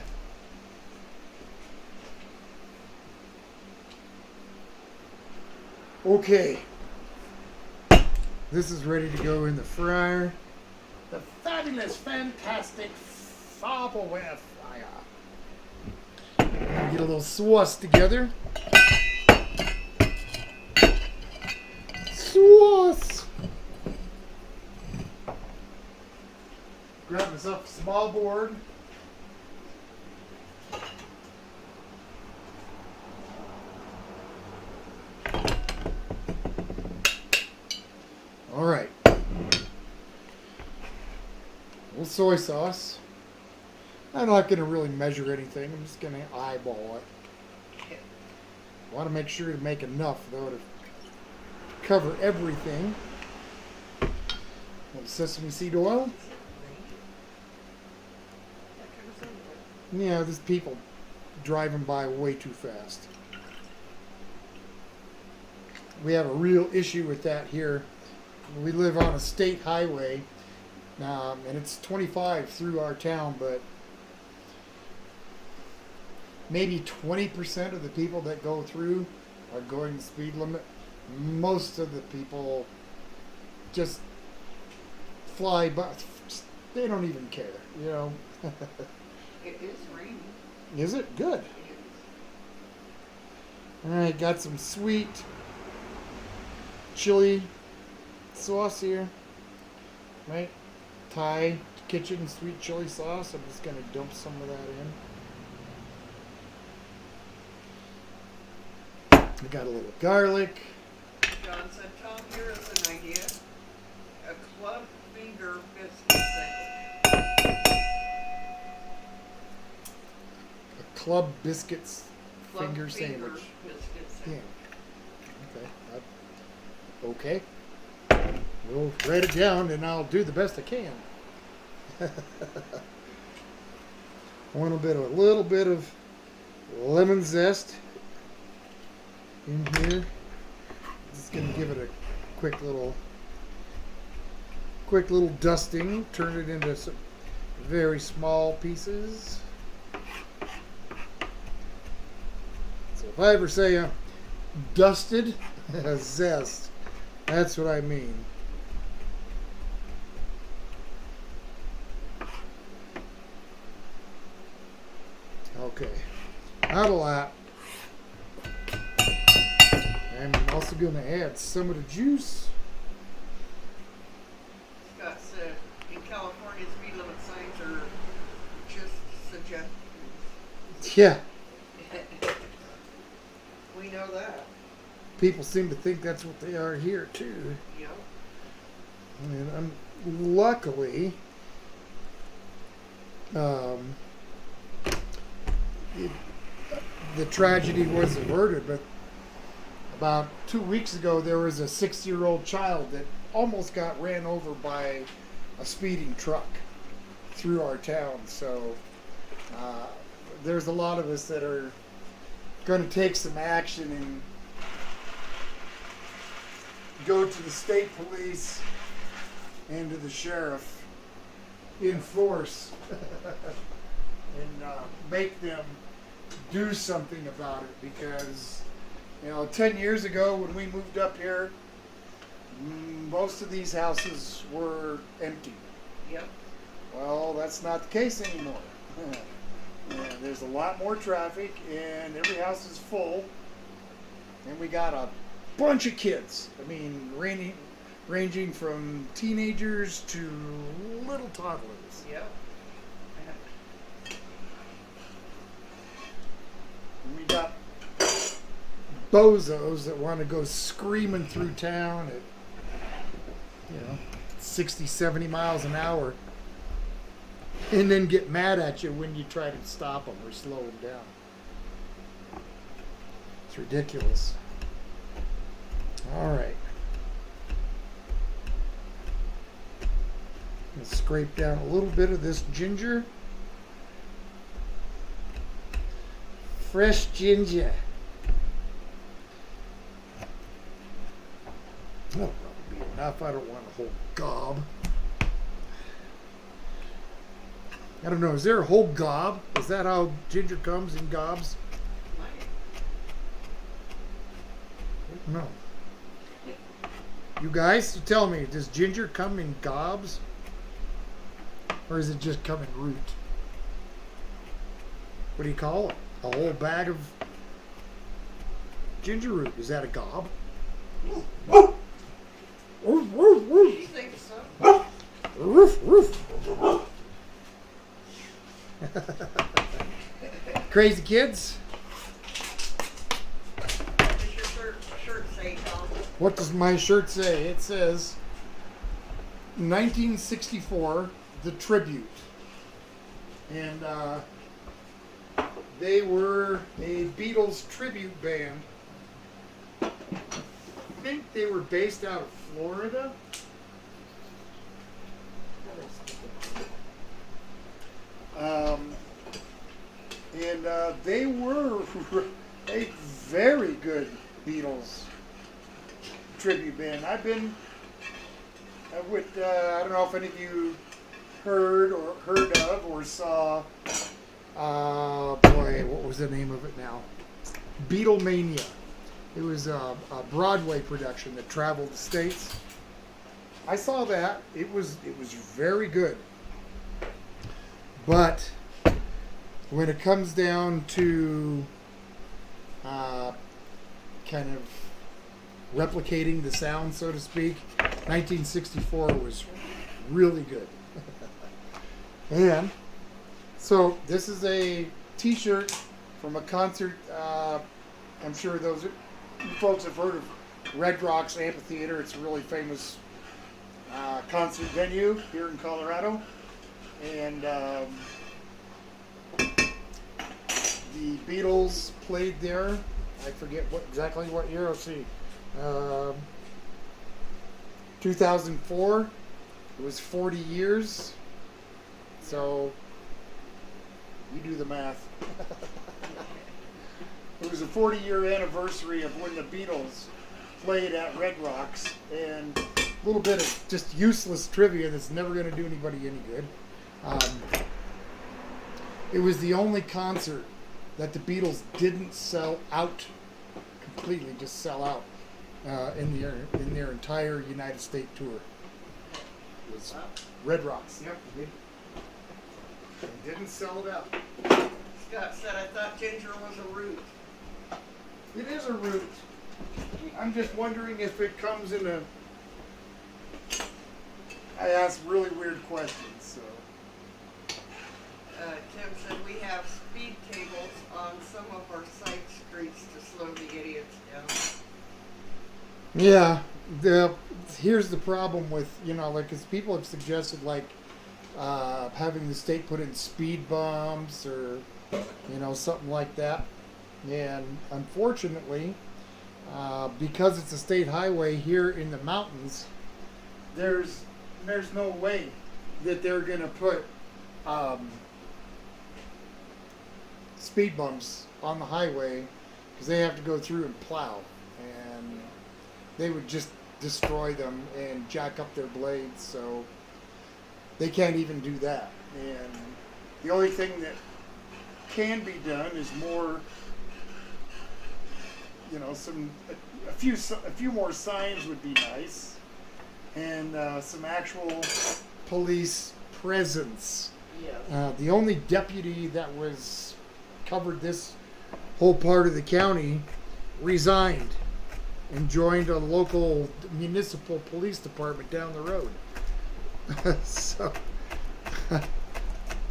Okay. This is ready to go in the fryer. The fabulous, fantastic Farberware fryer. Get a little sauce together. Sauce! Grab myself a small board. soy sauce. I'm not going to really measure anything. I'm just going to eyeball it. I want to make sure to make enough, though, to cover everything. Sesame seed oil. Yeah, there's people driving by way too fast. We have a real issue with that here. We live on a state highway, and it's 25 through our town, but maybe 20% of the people that go through are going the speed limit. Most of the people just fly by. They don't even care, you know. It is raining. Is it? Good. It is. All right, got some sweet chili sauce here. Right? Thai kitchen sweet chili sauce. I'm just going to dump some of that in. We got a little garlic. John said, Tom, here is an idea. A club finger biscuit sandwich. A club biscuits Club finger sandwich. Biscuit Yeah. sandwich. Okay. We'll write it down and I'll do the best I can. A little bit of lemon zest in here. Just gonna give it a quick little dusting. Turn it into some very small pieces. So if I ever say a dusted zest, that's what I mean. Okay, not a lot. I'm also going to add some of the juice. Scott said, in California, speed limit signs are just suggestions. Yeah, We know that. people seem to think that's what they are here too. Yep. And luckily, the tragedy was averted, but about 2 weeks ago there was a 6-year-old child that almost got ran over by a speeding truck through our town. So there's a lot of us that are going to take some action and go to the state police and to the sheriff in force and make them do something about it, because 10 years ago when we moved up here, most of these houses were empty. Yep. Well, that's not the case anymore. And there's a lot more traffic and every house is full, and we got a bunch of kids. I mean, ranging from teenagers to little toddlers. Yep. And we got bozos that want to go screaming through town at 60, 70 miles an hour, and then get mad at you when you try to stop them or slow them down. It's ridiculous. All right. I'm going to scrape down a little bit of this ginger. Fresh ginger. That'll probably be enough. I don't want a whole gob. I don't know. Is there a whole gob? Is that how ginger comes in gobs? No. You guys, tell me, does ginger come in gobs? Or does it just come in root? What do you call it? A whole bag of ginger root. Is that a gob? You think so? Roof, roof. Crazy kids. What does your shirt say, Tom? What does my shirt say? It says 1964 the tribute. And they were a Beatles tribute band. I think they were based out of Florida. And they were a very good Beatles tribute band. I don't know if any of you heard of or saw, what was the name of it now? Beatlemania. It was a Broadway production that traveled the States. I saw that. It was very good. But when it comes down to kind of replicating the sound, so to speak, 1964 was really good. And so this is a t-shirt from a concert. I'm sure you folks have heard of Red Rocks Amphitheater. It's a really famous concert venue here in Colorado. And the Beatles played there. I forget exactly what year. Let's see. 2004. It was 40 years. So you do the math. It was a 40-year anniversary of when the Beatles played at Red Rocks, and a little bit of just useless trivia that's never going to do anybody any good. It was the only concert that the Beatles didn't sell out completely, just sell out in their entire United States tour. It was Red Rocks. Yep. They didn't sell it out. Scott said, I thought ginger was a root. It is a root. I'm just wondering if it comes in a... I ask really weird questions, so... Tim said we have speed tables on some of our side streets to slow the idiots down. Yeah, here's the problem with, because people have suggested, having the state put in speed bumps or, something like that. And unfortunately, because it's a state highway here in the mountains, there's no way that they're going to put speed bumps on the highway, because they have to go through and plow, and they would just destroy them and jack up their blades, so they can't even do that. And the only thing that can be done is more, a few more signs would be nice, and some actual police presence. Yes. The only deputy that was covered this whole part of the county resigned and joined a local municipal police department down the road. So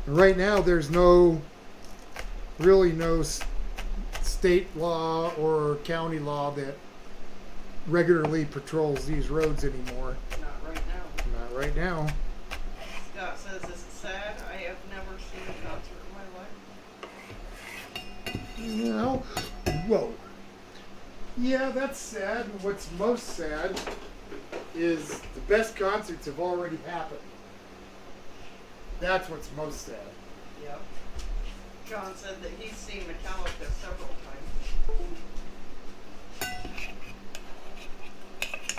right now there's really no state law or county law that regularly patrols these roads anymore. Not right now. Not right now. Scott says, is it sad? I have never seen a concert in my life. Whoa. Yeah, that's sad. And what's most sad is the best concerts have already happened. That's what's most sad. Yep. John said that he's seen Metallica several times.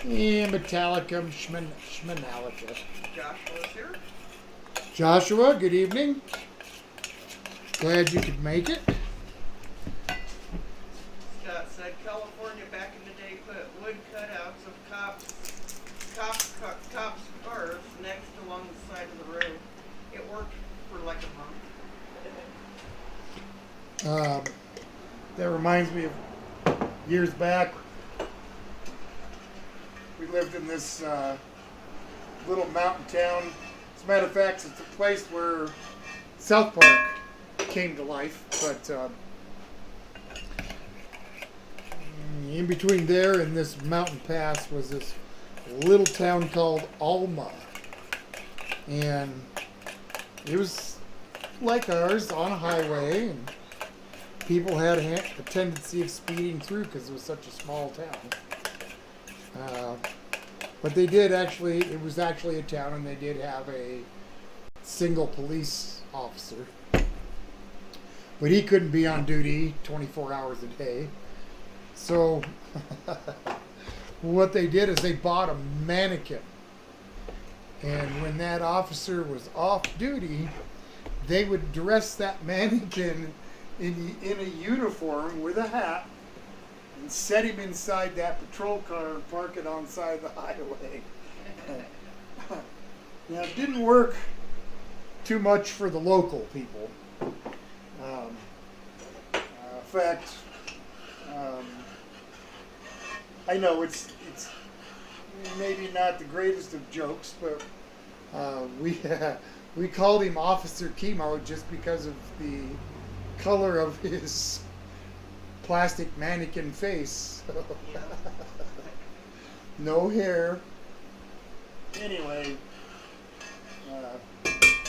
Yeah, Metallica, Schmanalica. Joshua's here. Joshua, good evening. Glad you could make it. Scott said California back in the day put wood cutouts of cops' cars next along the side of the road. It worked for like a month. That reminds me of years back. We lived in this little mountain town. As a matter of fact, it's a place where South Park came to life. But in between there and this mountain pass was this little town called Alma. And it was like ours on a highway, and people had a tendency of speeding through because it was such a small town. But they did actually, it was actually a town, and they did have a single police officer. But he couldn't be on duty 24 hours a day. So what they did is they bought a mannequin. And when that officer was off duty, they would dress that mannequin in a uniform with a hat and set him inside that patrol car and park it on the side of the highway. Now, it didn't work too much for the local people. In fact, I know it's maybe not the greatest of jokes, but we called him Officer Chemo just because of the color of his plastic mannequin face. No hair. Anyway,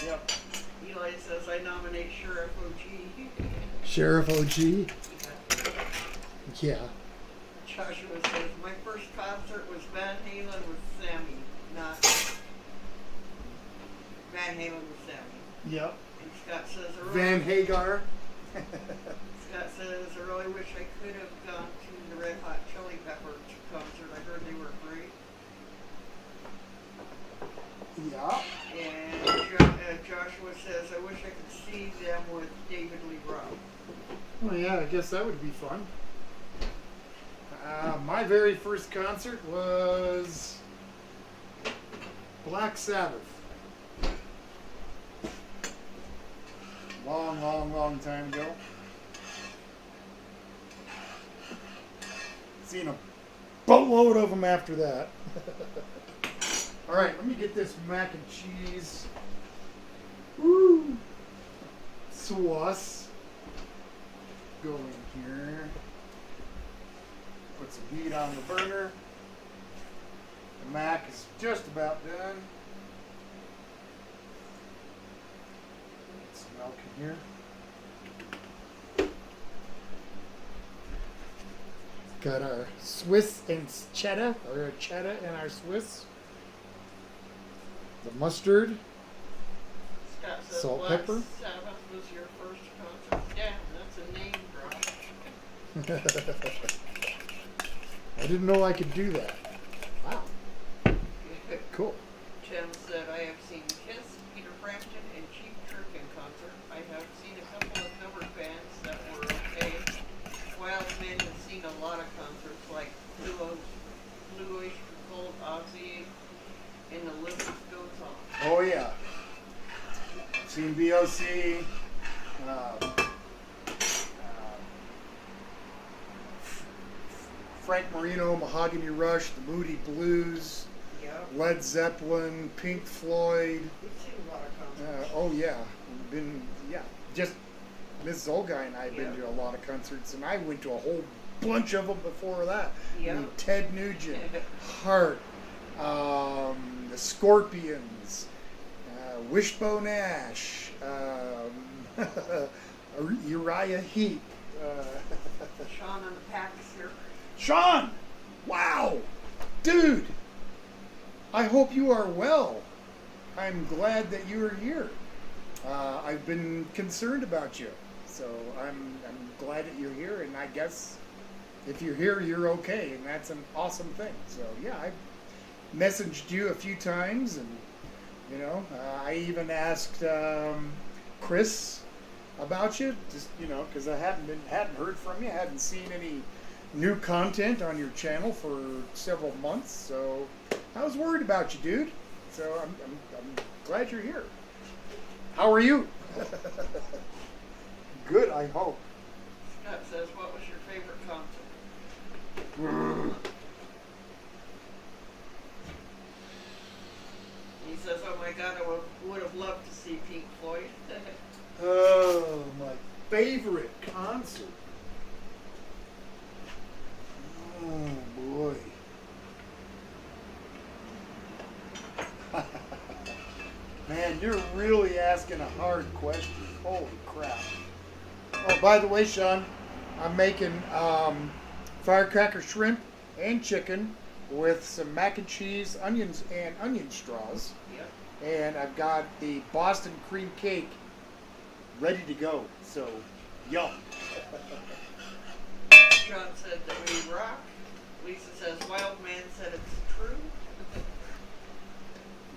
yep. Eli says, I nominate Sheriff OG. Sheriff OG? Yeah. Joshua says, my first concert was Van Halen with Sammy, not Van Halen with Sammy. Yep. And Scott says, Van Hagar. Scott says, I really wish I could have gone to the Red Hot Chili Peppers concert. I heard they were great. Yeah. And Joshua says, I wish I could see them with David Lee Roth. Well, yeah, I guess that would be fun. My very first concert was Black Sabbath. Long time ago. Seen a boatload of them after that. All right, let me get this mac and cheese. Woo! Sauce. Go in here. Put some heat on the burner. The mac is just about done. Get some milk in here. Got our Swiss and cheddar, or cheddar and our Swiss. The mustard. Scott says, Salt, Black pepper. Sabbath was your first concert. Damn, that's a name drop. I didn't know I could do that. Wow. Cool. Tim said, I have seen Kiss, Peter Frampton, and Cheap Trick in concert. I have seen a couple of cover bands that were okay. Wild Men has seen a lot of concerts like Blue Oyster Cult, Ozzy, and the list goes on. Oh yeah. Seen VOC. Frank Marino, Mahogany Rush, the Moody Blues, Yep. Led Zeppelin, Pink Floyd. We've seen a lot of concerts. Oh yeah, just Miss Zolga and I have been to a lot of concerts, and I went to a whole bunch of them before that. Yeah. I mean, Ted Nugent, Heart, the Scorpions, Wishbone Ash, Uriah Heep. Sean and the Pack is here. Sean! Wow! Dude! I hope you are well. I'm glad that you are here. I've been concerned about you. So I'm glad that you're here, and I guess if you're here, you're okay, and that's an awesome thing. So yeah, I messaged you a few times, and I even asked Chris about you, just because I hadn't heard from you, hadn't seen any new content on your channel for several months, so I was worried about you, dude. So I'm glad you're here. How are you? Good, I hope. Scott says, what was your favorite concert? He says, oh my God, I would have loved to see Pink Floyd. Oh, my favorite concert. Oh, boy. Man, Man, you're really asking a hard question. Holy crap. Oh, by the way, Sean, I'm making firecracker shrimp and chicken with some mac and cheese, onions, and onion straws. Yep. And I've got the Boston cream cake ready to go. So, yum. John said that we rock. Lisa says Wild Man said it's true.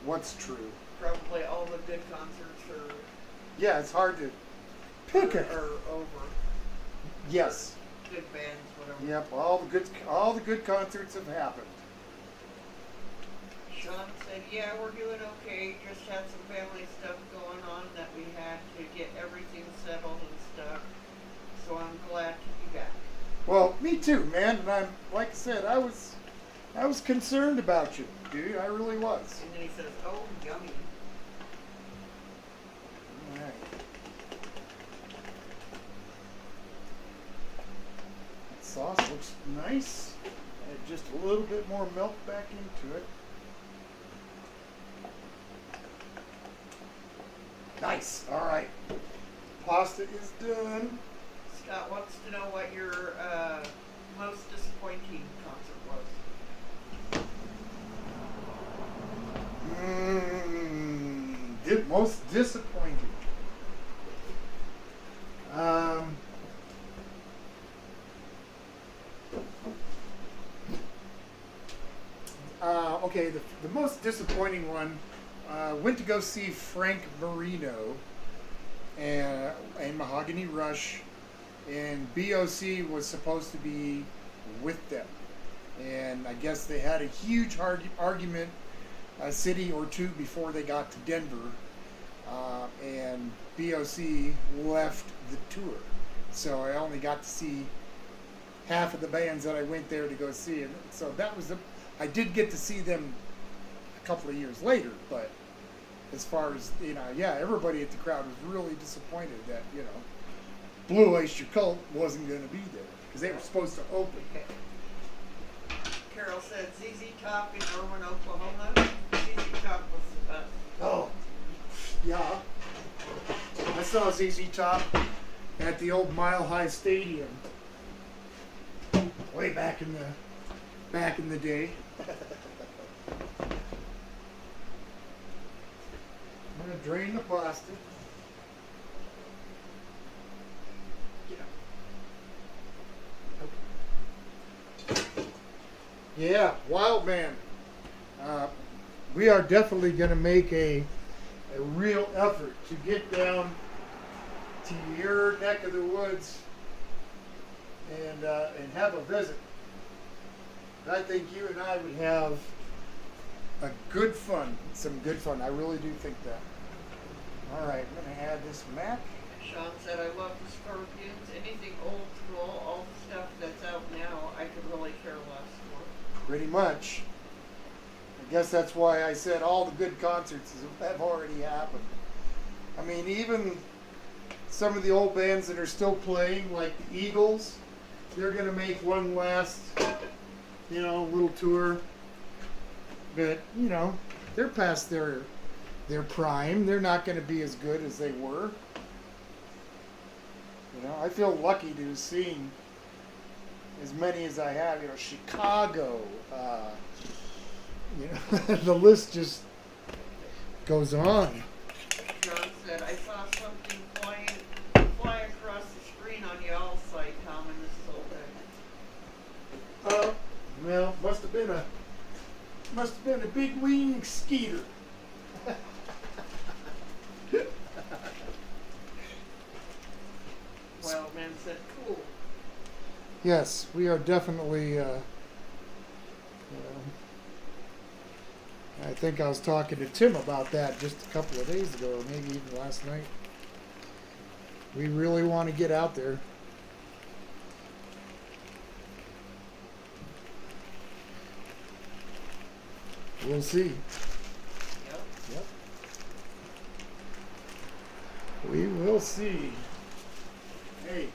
What's true? Probably all the good concerts are Yeah, it's hard to pick it. are over. Yes. Good bands, whatever. Yep. All the good concerts have happened. Sean said, yeah, we're doing okay. Just had some family stuff going on that we had to get everything settled and stuff. So I'm glad to be back. Well, me too, man. And I'm like I said, I was concerned about you, dude. I really was. And then he says, oh, yummy. All right. That sauce looks nice. Add just a little bit more milk back into it. Nice. All right. Pasta is done. Scott wants to know what your most disappointing concert was. Most disappointing. Okay, the most disappointing one, went to go see Frank Marino and Mahogany Rush, and BOC was supposed to be with them. And I guess they had a huge argument a city or two before they got to Denver, and BOC left the tour. So I only got to see half of the bands that I went there to go see. And so that was I did get to see them a couple of years later, but as far as, yeah, everybody at the crowd was really disappointed that, Blue Oyster Cult wasn't going to be there because they were supposed to open. Carol said ZZ Top in Norman, Oklahoma. ZZ Top was the best. Oh, yeah. I saw ZZ Top at the old Mile High Stadium way back in the day. I'm gonna drain the pasta. Yeah, Wild Man. We are definitely going to make a real effort to get down to your neck of the woods and have a visit. I think you and I would have some good fun. I really do think that. All right, I'm going to add this mac. Sean said, I love the Scorpions. Anything old school, all the stuff that's out now, I could really care less for. Pretty much. I guess that's why I said all the good concerts have already happened. I mean, even some of the old bands that are still playing, like the Eagles, they're going to make one last, little tour. But, they're past their prime. They're not going to be as good as they were. I feel lucky to have seen as many as I have. Chicago. The list just goes on. John said, I saw something fly across the screen on y'all's site, Tom, and this is all day. Well, must have been a big wing skeeter. Wild Man said, cool. Yes, we are definitely. I think I was talking to Tim about that just a couple of days ago, or maybe even last night. We really want to get out there. We'll see. Yep. We will see. Hey,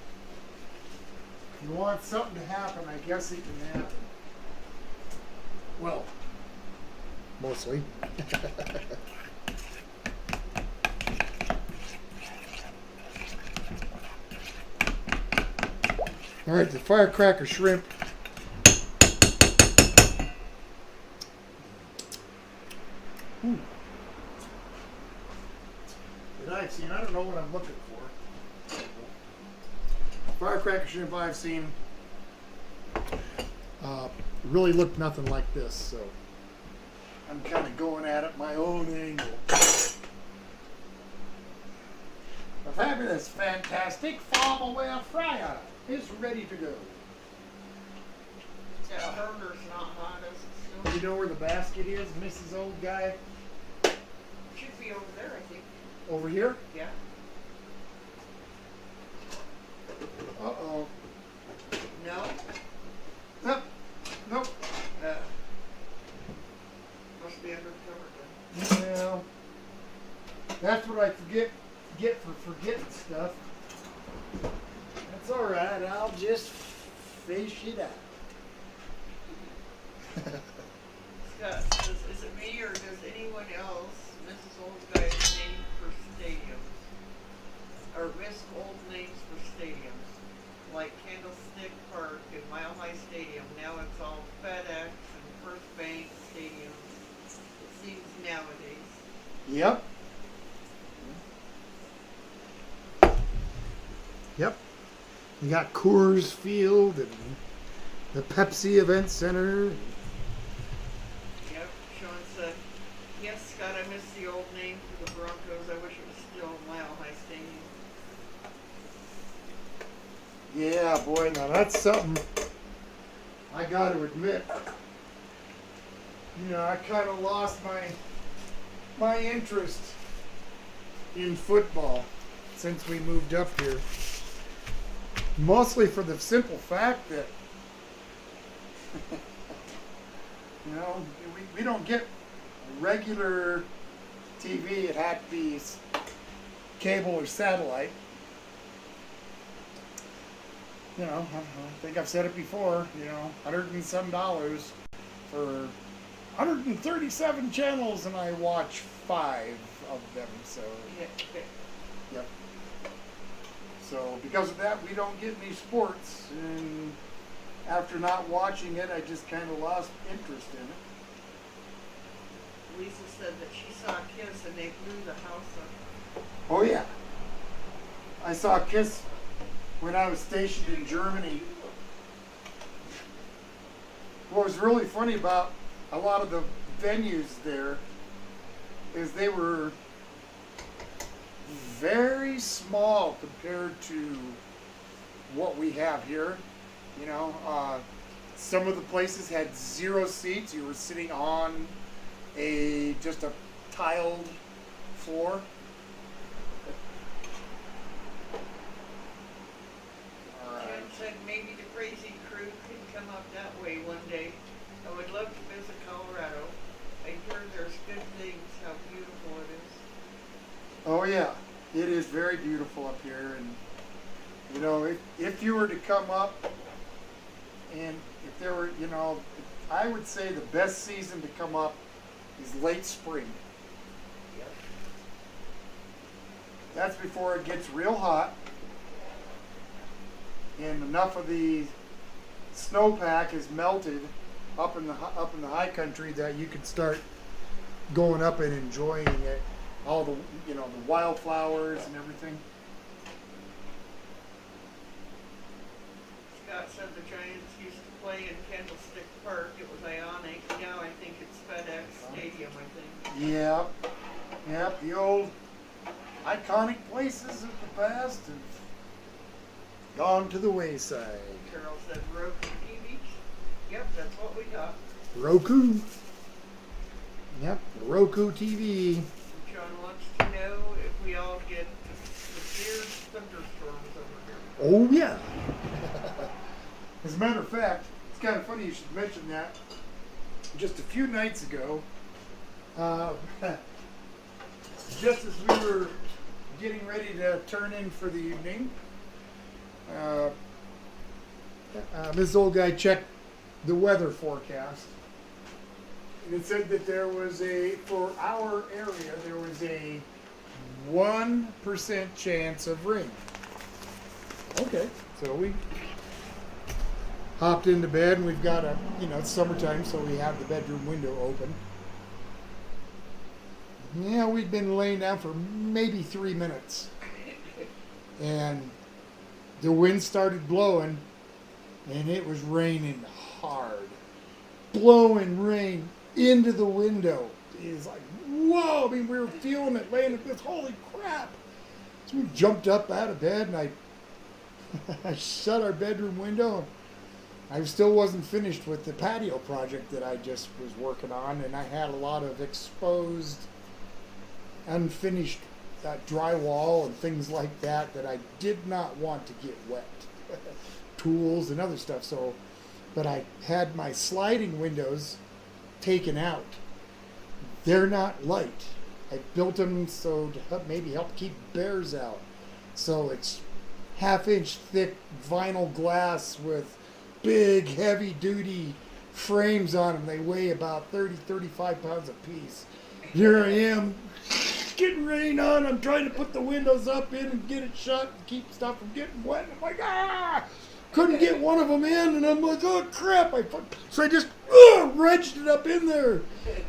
if you want something to happen, I guess it can happen. Well, mostly. All right, the firecracker shrimp. Ooh. That I've seen, I don't know what I'm looking for. Firecracker shrimp I've seen really looked nothing like this, so I'm kind of going at it my own angle. A fabulous, fantastic farm-aware fryer is ready to go. That burger's not hot, is it still? You know where the basket is, Mrs. Old Guy? Should be over there, I think. Over here? Yeah. Uh-oh. No? Nope. Nope. Uh, must be under the cover then. Well, that's what I get for forgetting stuff. That's all right. I'll just fish it out. Scott says, is it me or does anyone else miss Old Guy's name for stadiums? Or miss old names for stadiums? Like Candlestick Park and Mile High Stadium. Now it's all FedEx and First Bank stadiums. It seems nowadays. Yep. Yep. You got Coors Field and the Pepsi Event Center. Yep, Sean said, yes, Scott, I miss the old name for the Broncos. I wish it was still Mile High Stadium. Yeah, boy, now that's something I got to admit. You know, I kind of lost my interest in football since we moved up here. Mostly for the simple fact that, you know, we don't get regular TV. It had to be cable or satellite. You know, I think I've said it before, you know, $100 and some for 137 channels, and I watch 5 of them, so, Yeah. yep. So, because of that, we don't get any sports, and after not watching it, I just kind of lost interest in it. Lisa said that she saw Kiss and they blew the house up. Oh, yeah. I saw Kiss when I was stationed in Germany. What was really funny about a lot of the venues there is they were very small compared to what we have here. You know, some of the places had 0 seats. You were sitting on just a tiled floor. Jen said maybe the crazy crew can come up that way one day. I would love to visit Colorado. I heard there's good things, how beautiful it is. Oh yeah, it is very beautiful up here, and you know, if you were to come up, and if there were, you know, I would say the best season to come up is late spring. Yep. That's before it gets real hot, and enough of the snowpack is melted up in the high country that you can start going up and enjoying it. All the, you know, the wildflowers and everything. Scott said the Giants used to play in Candlestick Park. It was Ionic. Now I think it's FedEx Stadium, I think. Yep. Yep, the old iconic places of the past have gone to the wayside. Carol said Roku TV. Yep, that's what we got. Roku. Yep, Roku TV. John wants to know if we all get severe thunderstorms over here. Oh, yeah. As a matter of fact, it's kind of funny you should mention that. Just a few nights ago, just as we were getting ready to turn in for the evening, this old guy checked the weather forecast. And it said that there was for our area, there was a 1% chance of rain. Okay, so we hopped into bed, and we've got it's summertime, so we have the bedroom window open. Yeah, we'd been laying down for maybe 3 minutes, and the wind started blowing, and it was raining hard, blowing rain into the window. It was like, whoa! I mean, we were feeling it, laying at this. Holy crap! So we jumped up out of bed, and I shut our bedroom window. I still wasn't finished with the patio project that I just was working on, and I had a lot of exposed, unfinished drywall and things like that that I did not want to get wet. Tools and other stuff. So, but I had my sliding windows taken out. They're not light. I built them so to maybe help keep bears out. So it's 1/2-inch thick vinyl glass with big, heavy-duty frames on them. They weigh about 30, 35 pounds a piece. Here I am, getting rain on. I'm trying to put the windows up in and get it shut and keep stuff from getting wet. And I'm like, couldn't get one of them in. And I'm like, oh, crap. So I just wrenched it up in there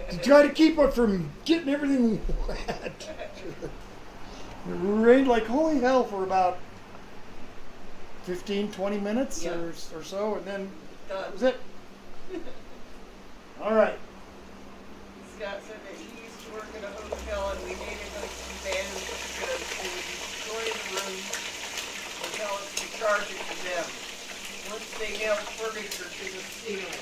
to try to keep it from getting everything wet. It rained like holy hell for about 15, 20 minutes or so, and then that was it. All right. Scott said that he used to work at a hotel, and we made it like some banners because they would destroy the room or tell us to charge it to them once they nailed furniture to the ceiling.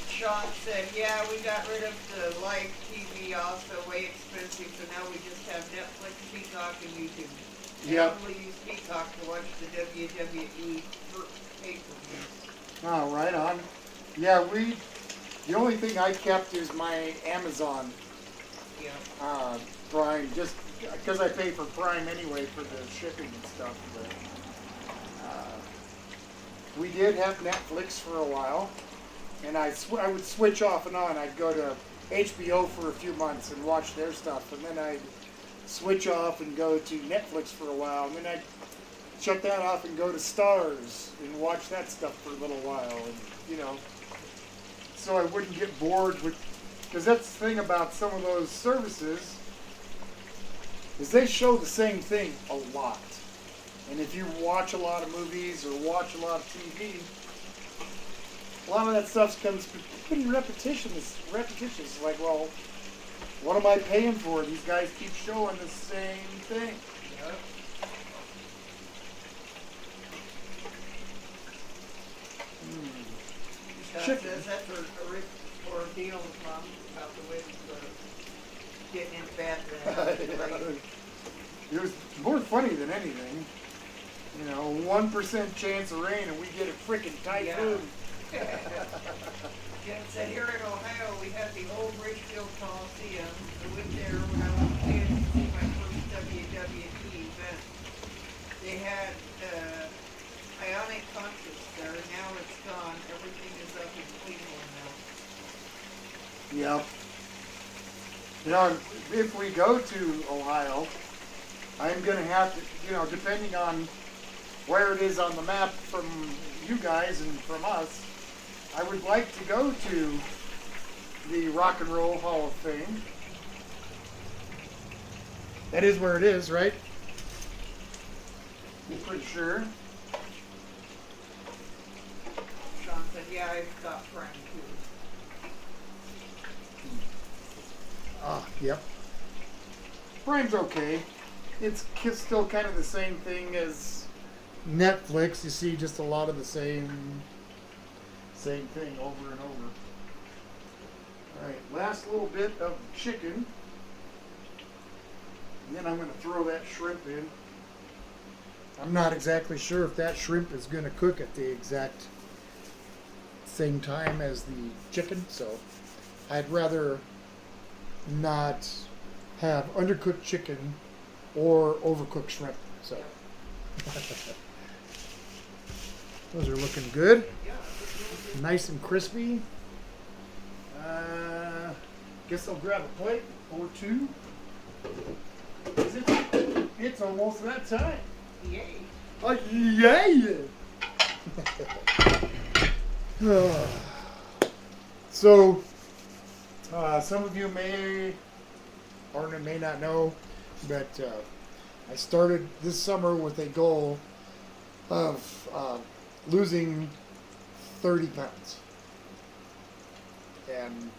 Sean said, yeah, we got rid of the live TV, also way expensive, so now we just have Netflix, Peacock, and YouTube. Yep. We use Peacock to watch the WWE pay-per-view. Oh, right on. Yeah, the only thing I kept is my Amazon Prime, just because I pay for Prime anyway for the shipping and stuff. But we did have Netflix for a while. And I would switch off and on. I'd go to HBO for a few months and watch their stuff. And then I'd switch off and go to Netflix for a while. And then I'd shut that off and go to Stars and watch that stuff for a little while. And, so I wouldn't get bored with... Because that's the thing about some of those services is they show the same thing a lot. And if you watch a lot of movies or watch a lot of TV... a lot of that stuff comes pretty repetitious. It's like, well, what am I paying for? These guys keep showing the same thing. Yep. Scott says that's a ordeal, Mom, about the way getting in bed. It was more funny than anything. 1% chance of rain and we get a freaking typhoon. Jim said, here in Ohio, we had the old Richfield Coliseum. I went there when I was a kid to see my first WWE event. They had Ionic Conscious there. Now it's gone. Everything is up in Cleveland now. Yep. If we go to Ohio, I'm going to have to, depending on where it is on the map from you guys and from us, I would like to go to the Rock and Roll Hall of Fame. That is where it is, right? I'm pretty sure. Sean said, yeah, I've got Prime too. Yep. Prime's okay. It's still kind of the same thing as Netflix. You see just a lot of the same thing over and over. Alright, last little bit of chicken. And then I'm going to throw that shrimp in. I'm not exactly sure if that shrimp is going to cook at the exact same time as the chicken, so I'd rather not have undercooked chicken or overcooked shrimp. So those are looking good. Nice and crispy. Guess I'll grab a plate or two. It's almost that time. Yay. Yeah. So, some of you may or may not know, but I started this summer with a goal of losing 30 pounds. And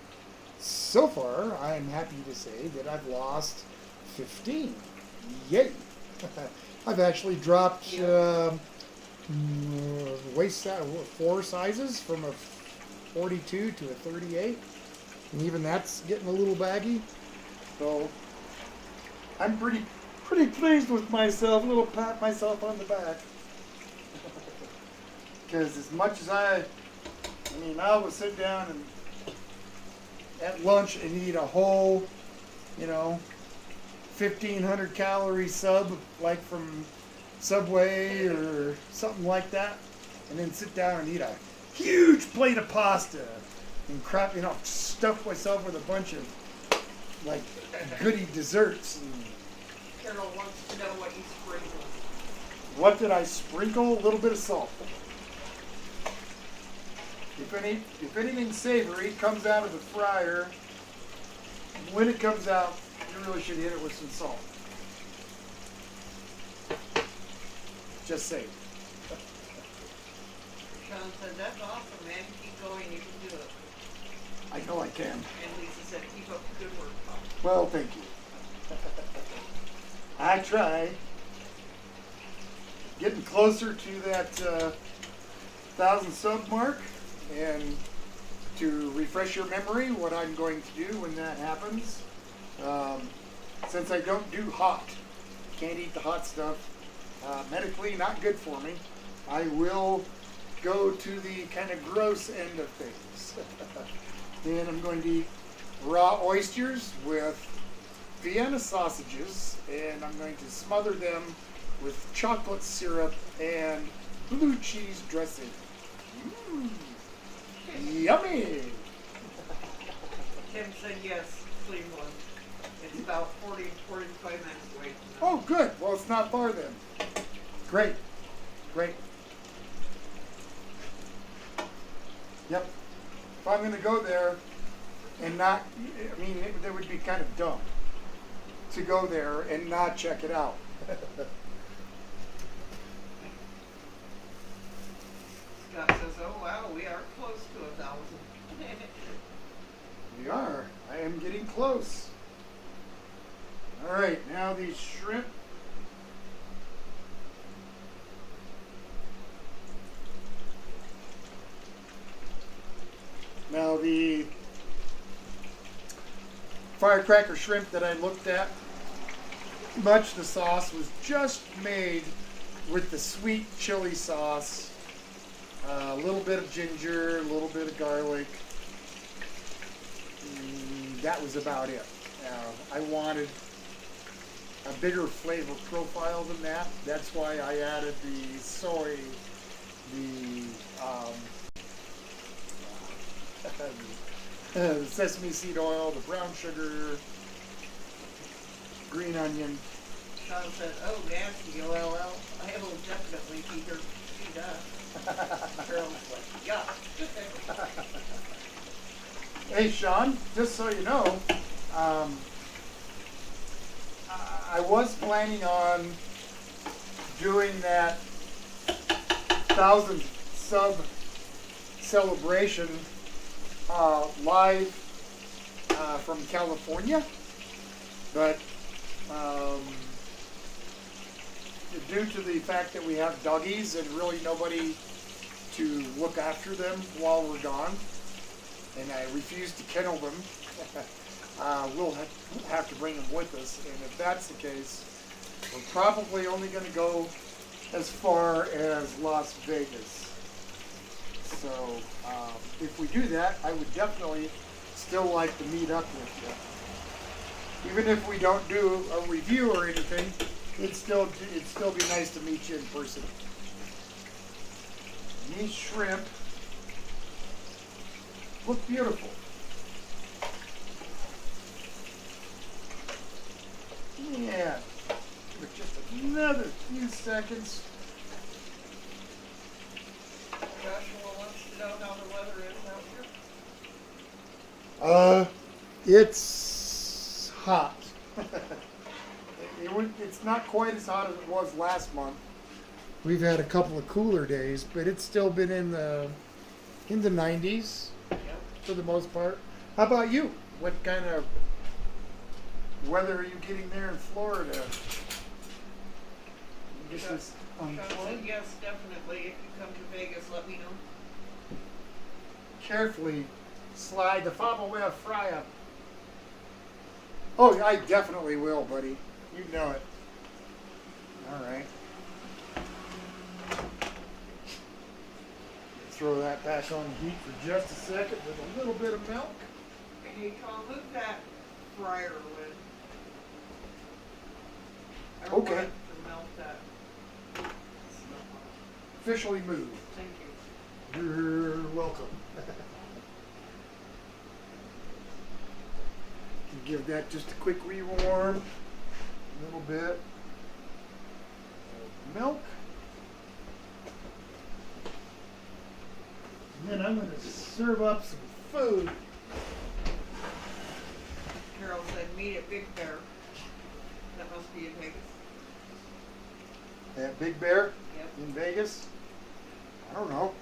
so far, I am happy to say that I've lost 15. Yay! I've actually dropped waist size, 4 sizes from a 42 to a 38. And even that's getting a little baggy. So I'm pretty pleased with myself. A little pat myself on the back. Because as much as I would sit down and at lunch and eat a whole, 1,500 calorie sub, like from Subway or something like that, and then sit down and eat a huge plate of pasta and crap, stuff myself with a bunch of like goody desserts. And Carol wants to know what you sprinkled. what did I sprinkle? A little bit of salt. If anything savory comes out of the fryer, when it comes out, you really should hit it with some salt. Just saying. Sean said, that's awesome, man. Keep going. You can do it. I know I can. And Lisa said, keep up the good work, Pop. Well, thank you. I try. Getting closer to that 1,000 sub mark, and to refresh your memory, what I'm going to do when that happens, since I don't do hot, can't eat the hot stuff, medically not good for me, I will go to the kind of gross end of things. And I'm going to eat raw oysters with Vienna sausages, and I'm going to smother them with chocolate syrup and blue cheese dressing. Yummy! Tim said yes, Cleveland. It's about 45 minutes away from now. Oh, good. Well, it's not far then. Great. Yep. If I'm going to go there and not, that would be kind of dumb to go there and not check it out. Scott says, oh wow, we are close to 1,000. We are. I am getting close. All right, now these shrimp. Now the firecracker shrimp that I looked at, much the sauce was just made with the sweet chili sauce, a little bit of ginger, a little bit of garlic. That was about it. I wanted a bigger flavor profile than that. That's why I added the soy, the sesame seed oil, the brown sugar, green onion. Sean said, oh nasty, OLL. I will definitely be here to see that. Carol's like, yeah. Hey Sean, just so you know, I was planning on doing that 1,000 sub celebration live from California, but due to the fact that we have doggies and really nobody to look after them while we're gone, and I refuse to kennel them, we'll have to bring them with us. And if that's the case, we're probably only going to go as far as Las Vegas. So if we do that, I would definitely still like to meet up with you. Even if we don't do a review or anything, it'd still be nice to meet you in person. These shrimp look beautiful. Yeah. for just another few seconds. Joshua wants to know how the weather is out here. It's hot. It's not quite as hot as it was last month. We've had a couple of cooler days, but it's still been in the 90s Yep. for the most part. How about you? What kind of weather are you getting there in Florida? This Sean is Sean said, unplugged. yes, definitely. If you come to Vegas, let me know. Carefully slide the fob away a fry up. Oh, I definitely will, buddy. You know it. All right. Throw that back on the heat for just a second with a little bit of milk. Hey, Tom, move that fryer lid. I don't Okay. want it to melt that. Officially moved. Thank you. You're welcome. Give that just a quick rewarm. A little bit of milk. And then I'm going to serve up some food. Carol said, meet at Big Bear. That must be in Vegas. That Big Bear Yep. in Vegas. I don't know.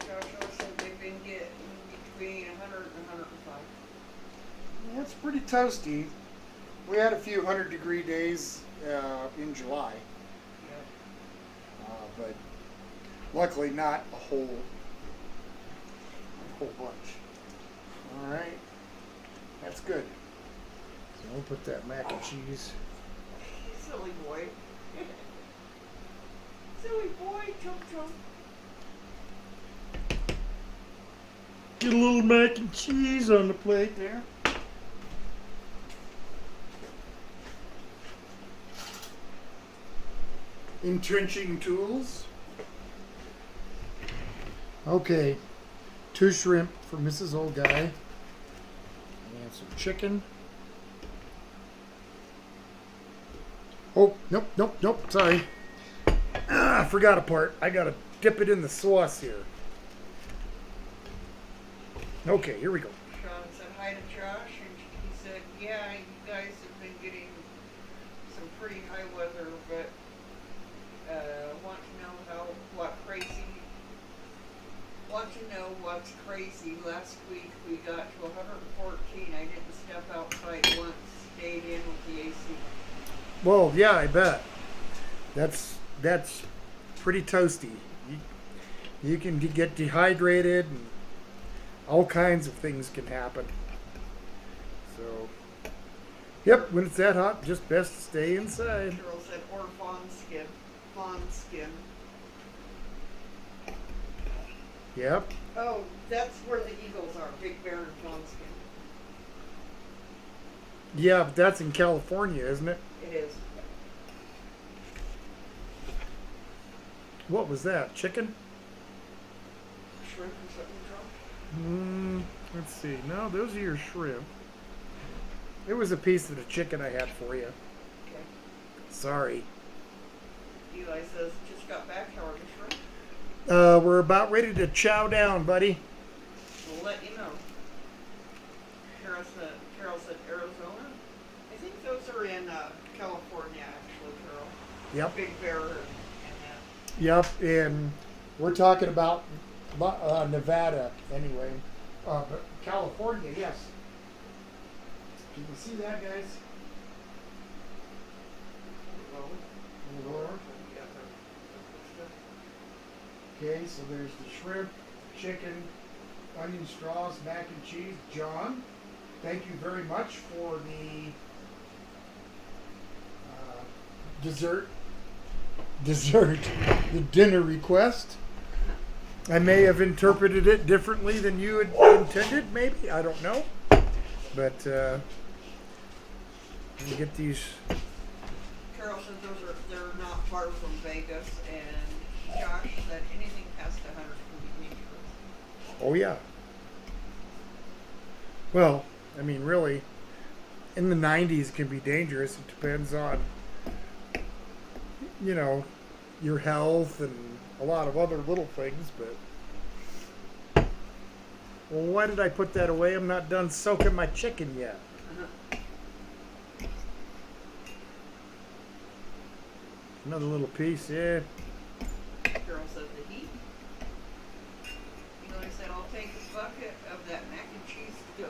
Joshua said they've been getting between 100 and 105. It's pretty toasty. We had a few 100-degree days in July, Yep. but luckily not a whole bunch. All right, that's good. So we'll put that mac and cheese. Silly boy. Silly boy, chum chum. Get a little mac and cheese on the plate there. Entrenching tools. Okay, 2 shrimp for Mrs. Old Guy. And some chicken. Oh, nope, sorry. I forgot a part. I gotta dip it in the sauce here. Okay, here we go. Sean said hi to Josh, and he said, yeah, you guys have been getting some pretty high weather, but want to know what's crazy. Last week we got to 114. I didn't step outside once, stayed in with the AC. Well, yeah, I bet. That's pretty toasty. You can get dehydrated, and all kinds of things can happen. So, yep, when it's that hot, just best to stay inside. Cheryl said, or fawn skin. Fawn skin. Yep. Oh, that's where the eagles are, Big Bear and fawn skin. Yeah, but that's in California, isn't it? It is. What was that? Chicken? Shrimp or something, Tom? Let's see. No, those are your shrimp. It was a piece of the chicken I had for you. Okay. Sorry. Eli says, just got back, how are the shrimp? We're about ready to chow down, buddy. We'll let you know. Carol said Arizona? I think those are in California, actually, Carol. Yep. Big Bear and that. Yep, and we're talking about Nevada anyway. But California, yes. Can you see that, guys? Well, A little lower. Okay, so there's the shrimp, chicken, onion straws, mac and cheese. John, thank you very much for the dessert, the dinner request. I may have interpreted it differently than you had intended, maybe. I don't know. But let me get these. Carol said they're not far from Vegas, and Josh said anything past 100 can be dangerous. Oh, yeah. Well, I mean, really, in the 90s can be dangerous. It depends on, you know, your health and a lot of other little things. But, well, why did I put that away? I'm not done soaking my chicken yet. Another little piece, yeah. Girl said the heat. You know, I said, I'll take a bucket of that mac and cheese to go.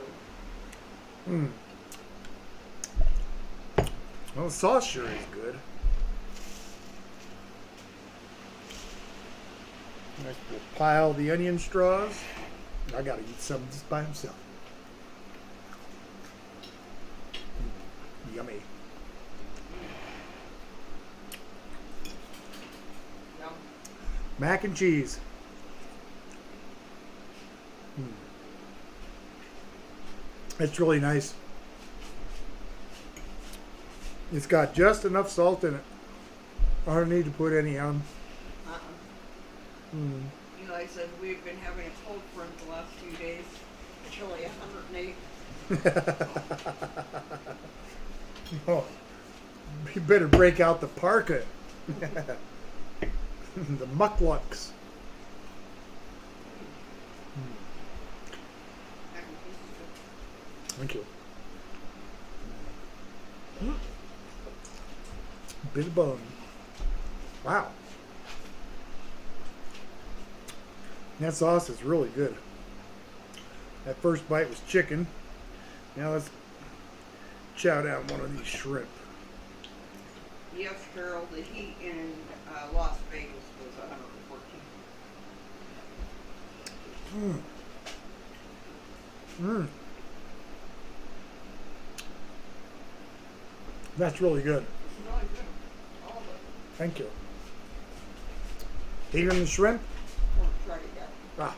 Well, the sauce sure is good. Nice little pile of the onion straws. I gotta eat some just by himself. Yummy. Yum. Mac and cheese. It's really nice. It's got just enough salt in it. I don't need to put any on. You know, I said we've been having a cold front the last few days. Chilly 108. Oh, you better break out the parka. The mucklucks. Mac and cheese is good. Thank you. Bit of bone. Wow. That sauce is really good. That first bite was chicken. Now let's chow down one of these shrimp. Yes, Carol, the heat in Las Vegas was 114. That's really good. It's really good. All of it. Thank you. Even the shrimp? We'll try it yet. Ah,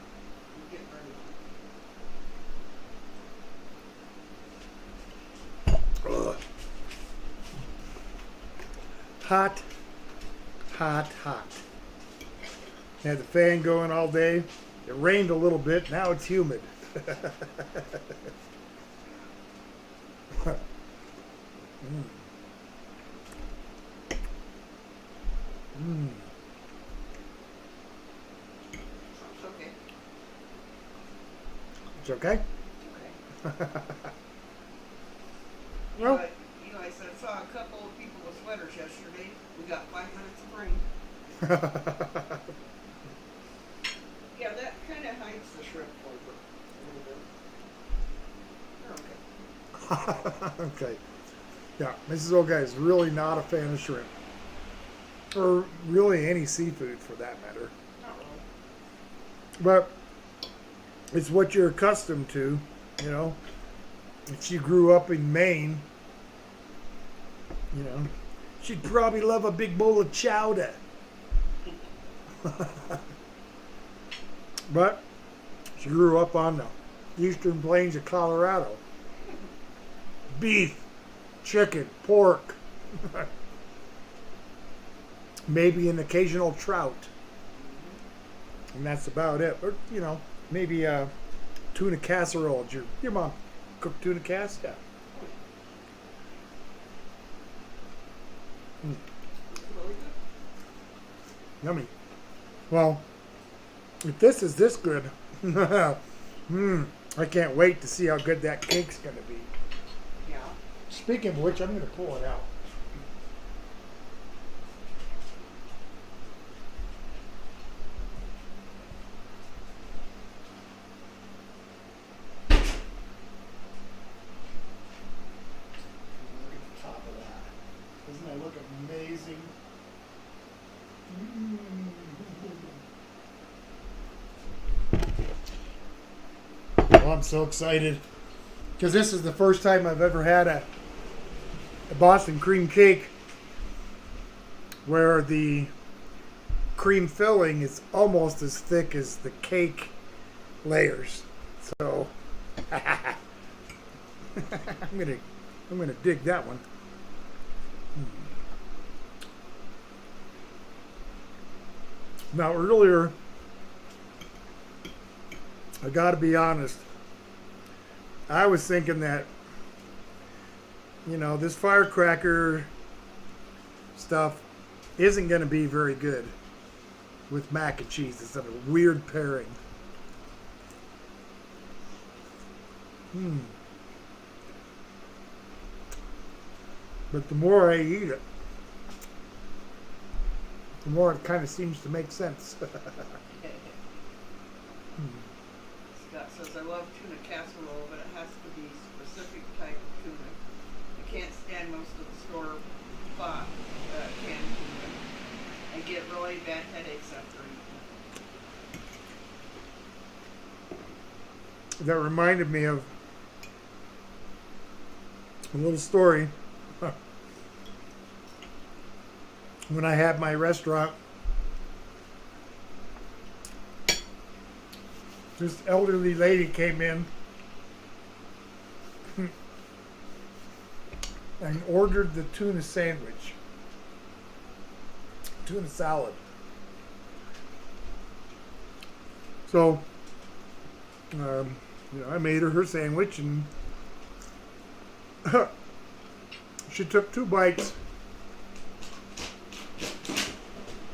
I'm getting ready. ugh. Hot, hot, hot. Had the fan going all day. It rained a little bit. Now it's humid. It's okay. It's okay? It's okay. Well, I said, I saw a couple of people with sweaters yesterday. We got 5 minutes of rain. Yeah, that kind of hides the shrimp flavor a little bit. They're okay. okay. Yeah, Mrs. Olga is really not a fan of shrimp. Or really any seafood for that matter. Not really. But it's what you're accustomed to, you know. If she grew up in Maine, you know, she'd probably love a big bowl of chowder. But she grew up on the eastern plains of Colorado. Beef, chicken, pork, maybe an occasional trout. And that's about it. Or, you know, maybe a tuna casserole. Did your mom cook tuna cass? Yeah. It's really good. Yummy. Well, if this is this good, I can't wait to see how good that cake's going to be. Yeah. Speaking of which, I'm going to pull it out. Look at the top of that. Doesn't that look amazing? Well, I'm so excited because this is the first time I've ever had a Boston cream cake where the cream filling is almost as thick as the cake layers. So I'm gonna dig that one. Now earlier, I gotta be honest, I was thinking that you know, this firecracker stuff isn't going to be very good with mac and cheese. It's a weird pairing. But the more I eat it, the more it kind of seems to make sense. Scott says, I love tuna casserole, but it has to be specific type of tuna. I can't stand most of the store bought canned tuna. I get really bad headaches after eating That reminded me of a little story. When I had my restaurant, this elderly lady came in and ordered the tuna sandwich, tuna salad. So, I made her sandwich, and she took 2 bites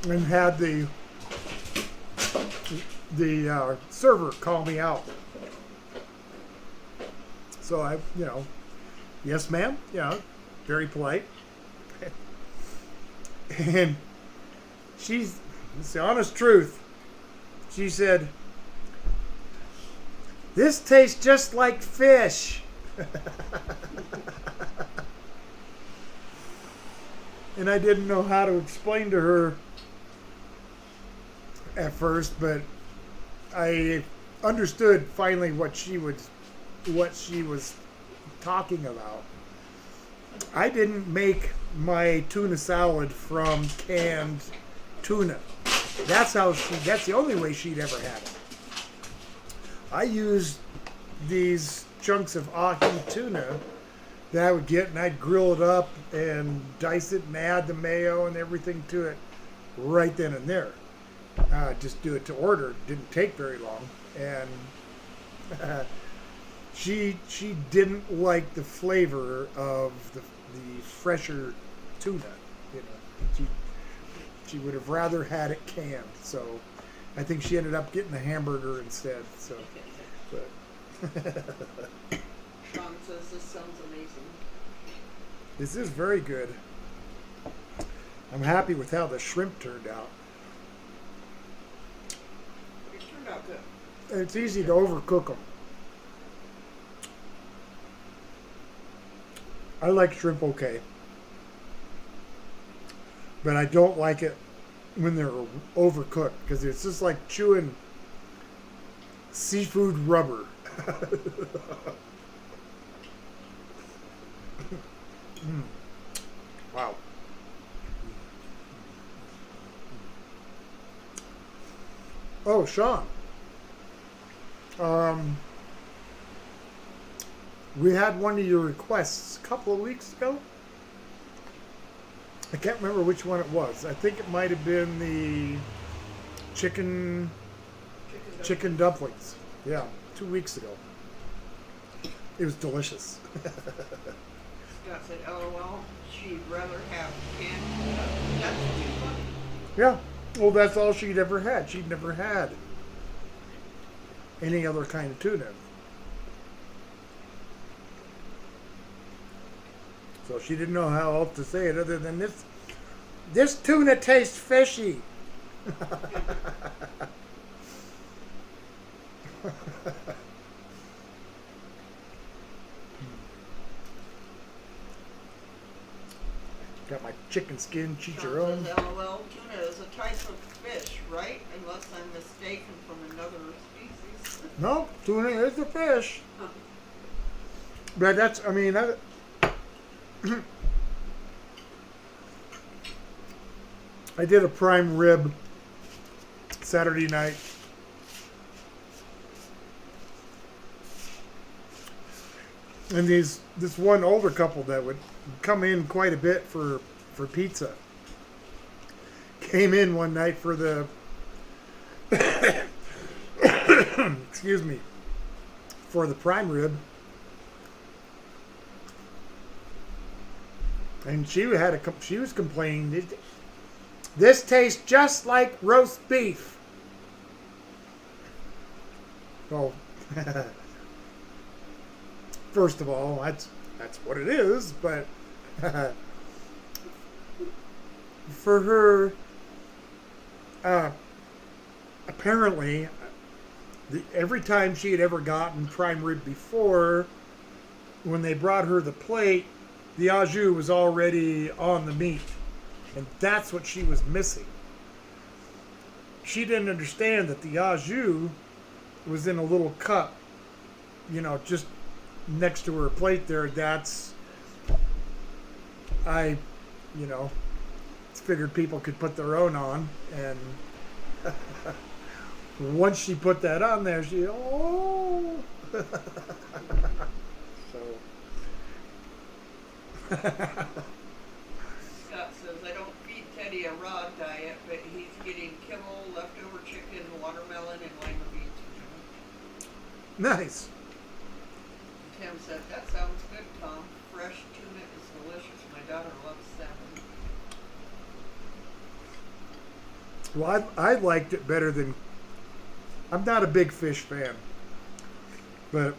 and had the server call me out. So I, yes, ma'am, very polite. And it's the honest truth. She said, "This tastes just like fish." And I didn't know how to explain to her at first, but I understood finally what she was talking about. I didn't make my tuna salad from canned tuna. That's the only way she'd ever had it. I used these chunks of ahi tuna that I would get, and I'd grill it up and dice it and add the mayo and everything to it right then and there. Just do it to order. Didn't take very long, and she didn't like the flavor of the fresher tuna. She would have rather had it canned. So I think she ended up getting a hamburger instead. So, but Sean says this sounds amazing. This is very good. I'm happy with how the shrimp turned out. It turned out good. It's easy to overcook them. I like shrimp okay, but I don't like it when they're overcooked, because it's just like chewing seafood rubber. Wow. Oh, Sean. We had one of your requests a couple of weeks ago. I can't remember which one it was. I think it might have been the chicken dumplings. Yeah, 2 weeks ago. It was delicious. Scott said, LOL, she'd rather have canned tuna. That's too funny. Yeah. Well, that's all she'd ever had. She'd never had any other kind of tuna. So she didn't know how else to say it other than this. This tuna tastes fishy. Got my chicken skin chicharron. Sean says, LOL, tuna is a type of fish, right? Unless I'm mistaken from another species. No, tuna is a fish. But I did a prime rib Saturday night. And this one older couple that would come in quite a bit for pizza came in one night for the excuse me, for the prime rib. And she was complaining, this tastes just like roast beef. Well, first of all, that's what it is, but for her, apparently, every time she had ever gotten prime rib before, when they brought her the plate, the au jus was already on the meat. And that's what she was missing. She didn't understand that the au jus was in a little cup, just next to her plate there. I figured people could put their own on. And once she put that on there, so. Scott says, I don't feed Teddy a raw diet, but he's getting kibble, leftover chicken, watermelon, and lima beans. Nice. Tim said, that sounds good, Tom. Fresh tuna is delicious. My daughter loves salmon. Well, I liked it better than... I'm not a big fish fan, but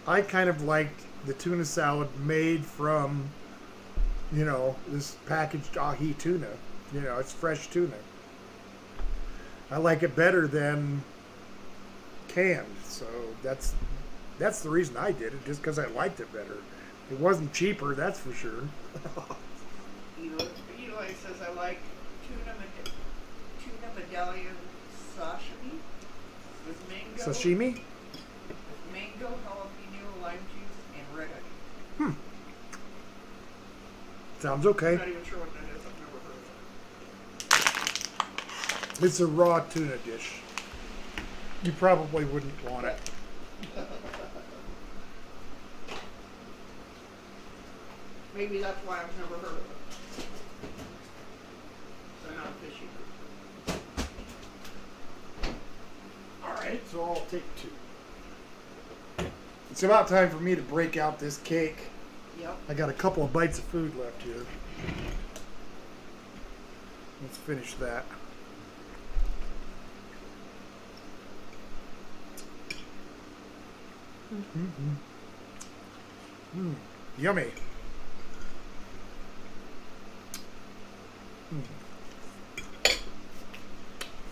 I kind of liked the tuna salad made from, this packaged ahi tuna. It's fresh tuna. I like it better than canned, so that's the reason I did it, just because I liked it better. It wasn't cheaper, that's for sure. Eli says, I like tuna medallion sashimi with mango. Sashimi? With mango, jalapeno, lime juice, and red onion. Sounds okay. I'm not even sure what that is. I've never heard of it. It's a raw tuna dish. You probably wouldn't want it. Maybe that's why I've never heard of it. So not fishy. Alright, so I'll take two. It's about time for me to break out this cake. Yep. I got a couple of bites of food left here. Let's finish that. Yummy.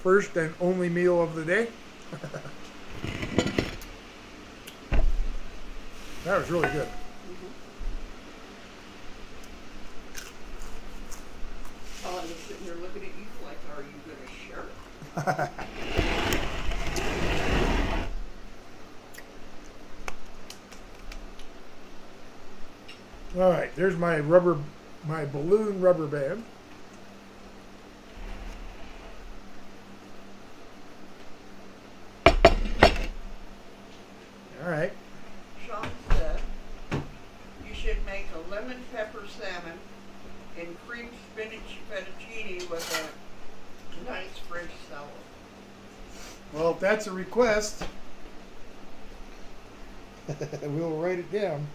First and only meal of the day. That was really good. Oh, I was sitting here looking at you like, are you going to share it? All right, there's my balloon rubber band. All right. Sean said you should make a lemon pepper salmon and cream spinach fettuccine with a nice French salad. Well, if that's a request, we'll write it down.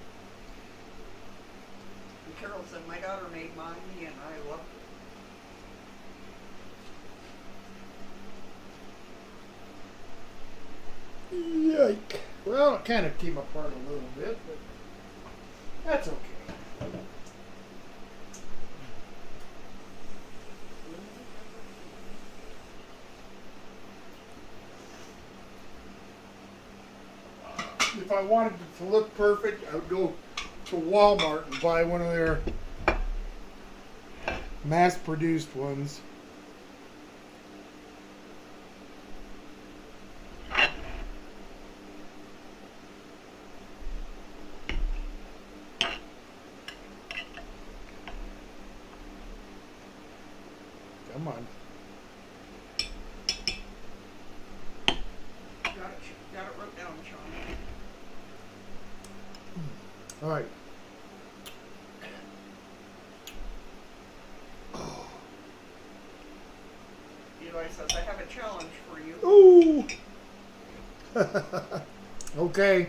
And Carol said my daughter made mine and I loved it. Yike. Well, it kind of came apart a little bit, but that's okay. If I wanted it to look perfect, I would go to Walmart and buy one of their mass-produced ones. Come on. Got it wrote down, Sean. All right. Eli says, I have a challenge for you. Ooh. Okay.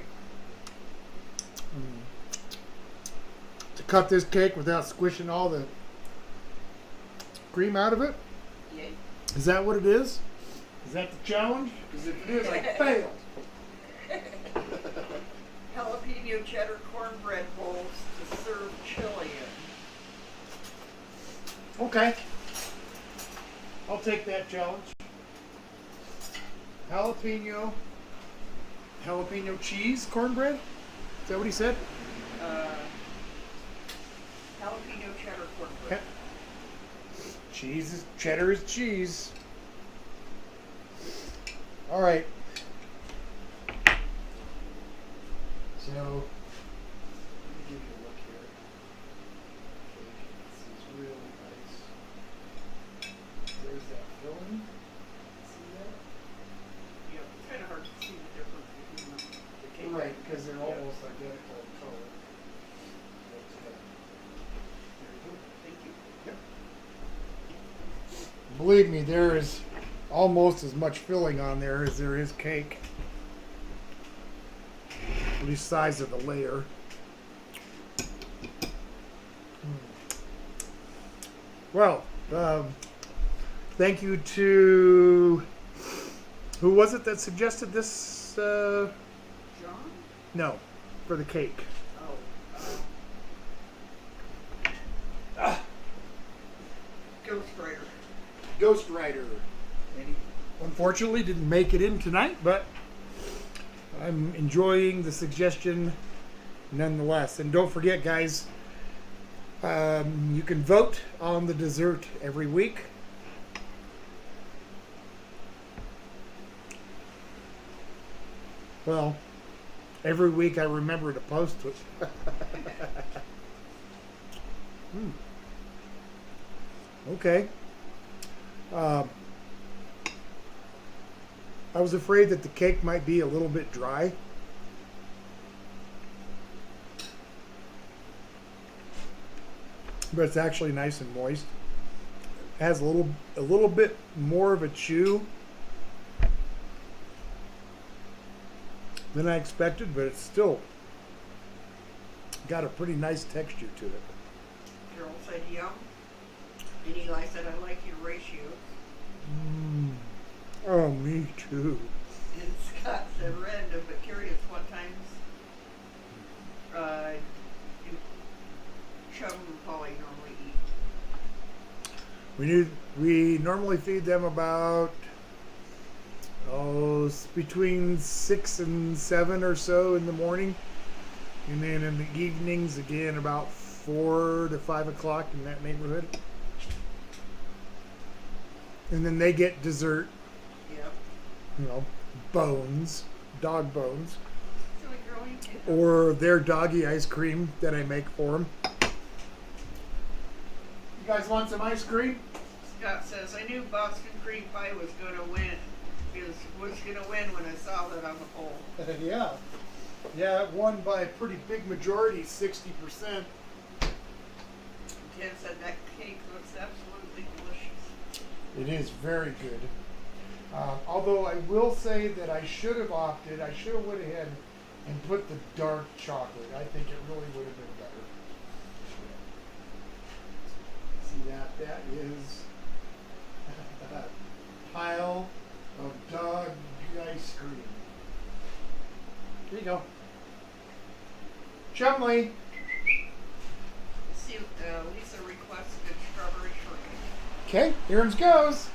To cut this cake without squishing all the cream out of it? Yay. Is that what it is? Is that the challenge? Because if it is, I failed. Jalapeno cheddar cornbread bowls to serve chili in. Okay. I'll take that challenge. Jalapeno cheese cornbread? Is that what he said? Jalapeno cheddar cornbread. Cheddar is cheese. All right. So, let me give you a look here. This is really nice. There's that filling. See that? Yeah, it's kind of hard to see the difference between the cake. Right, because they're almost identical in color. But, there you go. Thank you. Yep. Believe me, there is almost as much filling on there as there is cake. At least size of the layer. Well, thank you to who was it that suggested this? John? No, for the cake. Oh. Ghost Rider. Ghost Rider. And he unfortunately didn't make it in tonight, but I'm enjoying the suggestion nonetheless. And don't forget, guys, you can vote on the dessert every week. Well, every week I remember to post it. Okay. I was afraid that the cake might be a little bit dry. But it's actually nice and moist. It has a little bit more of a chew than I expected, but it's still got a pretty nice texture to it. Carol said yum. And Eli said, I like your ratio. Oh, me too. And Scott said random, but curious what times Chum and Polly normally eat. We normally feed them about between 6 and 7 or so in the morning, and then in the evenings again about 4 to 5 o'clock in that neighborhood. And then they get dessert, Yep. bones, dog bones, Silly girl, you can't. or their doggy ice cream that I make for them. You guys want some ice cream? Scott says, I knew Boston cream pie was gonna win. Was gonna win when I saw that on the poll. Yeah, it won by a pretty big majority, 60%. Ken said that cake looks absolutely delicious. It is very good. Although I will say that I should have went ahead and put the dark chocolate. I think it really would have been better. See that? That is a pile of dog ice cream. There you go. Chumley. See, Lisa requested strawberry shortcake. Okay, here it goes.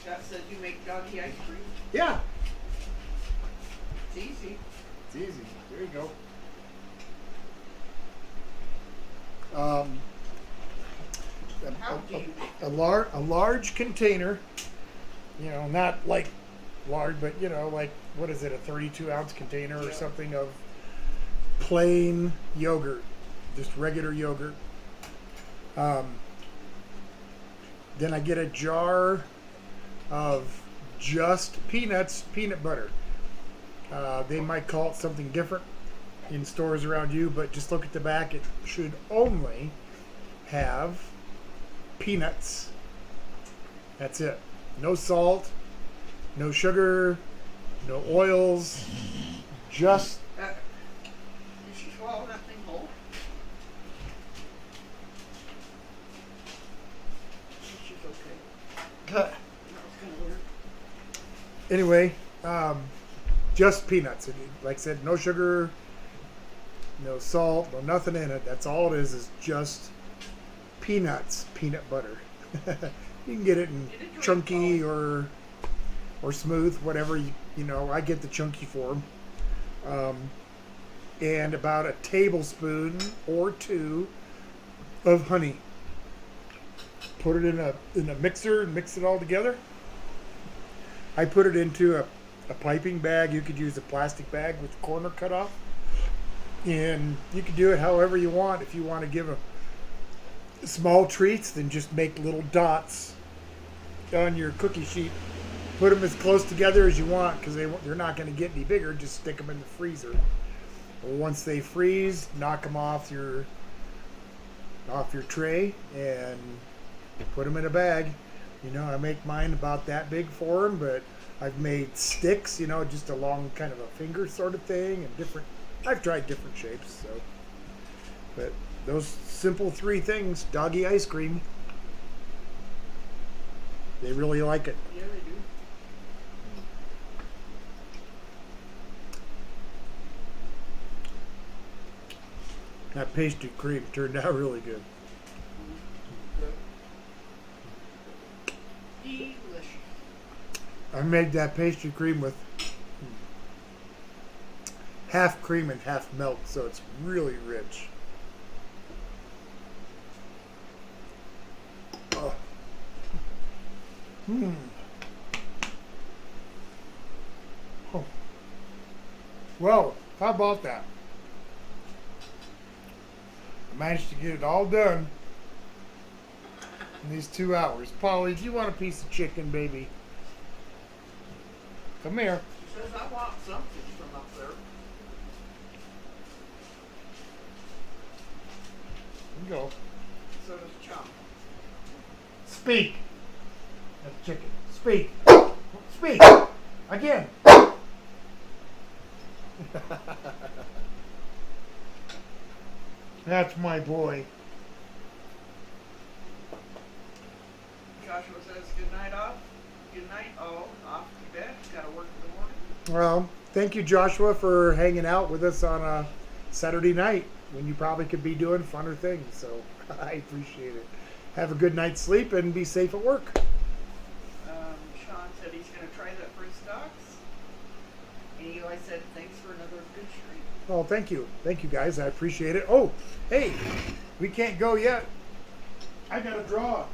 Scott said you make doggy ice cream. Yeah. It's easy. It's easy. There you go. How do you make A large container, not like large, but like, what is it, a 32-ounce container or Yeah. something of plain yogurt, just regular yogurt. Then I get a jar of just peanut butter. They might call it something different in stores around you, but just look at the back. It should only have peanuts. That's it. No salt, no sugar, no oils, just Did she swallow that thing whole? Anyway, just peanuts. Like I said, no sugar, no salt, no nothing in it. That's all it is just peanuts, peanut butter. You can get it in chunky or smooth, whatever you know. I get the chunky form, and about a tablespoon or two of honey. Put it in a mixer and mix it all together. I put it into a piping bag. You could use a plastic bag with the corner cut off, and you can do it however you want. If you want to give a small treats, then just make little dots on your cookie sheet. Put them as close together as you want because they're not going to get any bigger. Just stick them in the freezer. Once they freeze, knock them off your tray and put them in a bag. You know, I make mine about that big for them, but I've made sticks, you know, just a long kind of a finger sort of thing, and I've tried different shapes. So, but those simple 3 things, doggy ice cream, they really like it. Yeah, they do. That pastry cream turned out really good. Delicious. I made that pastry cream with half cream and half milk, so it's really rich. Oh. Oh. Well, how about that? I managed to get it all done in these 2 hours. Polly, do you want a piece of chicken, baby? Come here. She says, I want something from up there. Here you go. So does Chum. Speak. That's chicken. Speak. Speak. Again. That's my boy. Joshua says, good night off. Good night, all. Off to bed. Gotta work in the morning. Well, thank you, Joshua, for hanging out with us on a Saturday night when you probably could be doing funner things. So I appreciate it. Have a good night's sleep and be safe at work. Sean said he's going to try that for his stocks. And Eli said, thanks for another good stream. Oh, thank you. Thank you, guys. I appreciate it. Oh, hey, we can't go yet. I got to draw.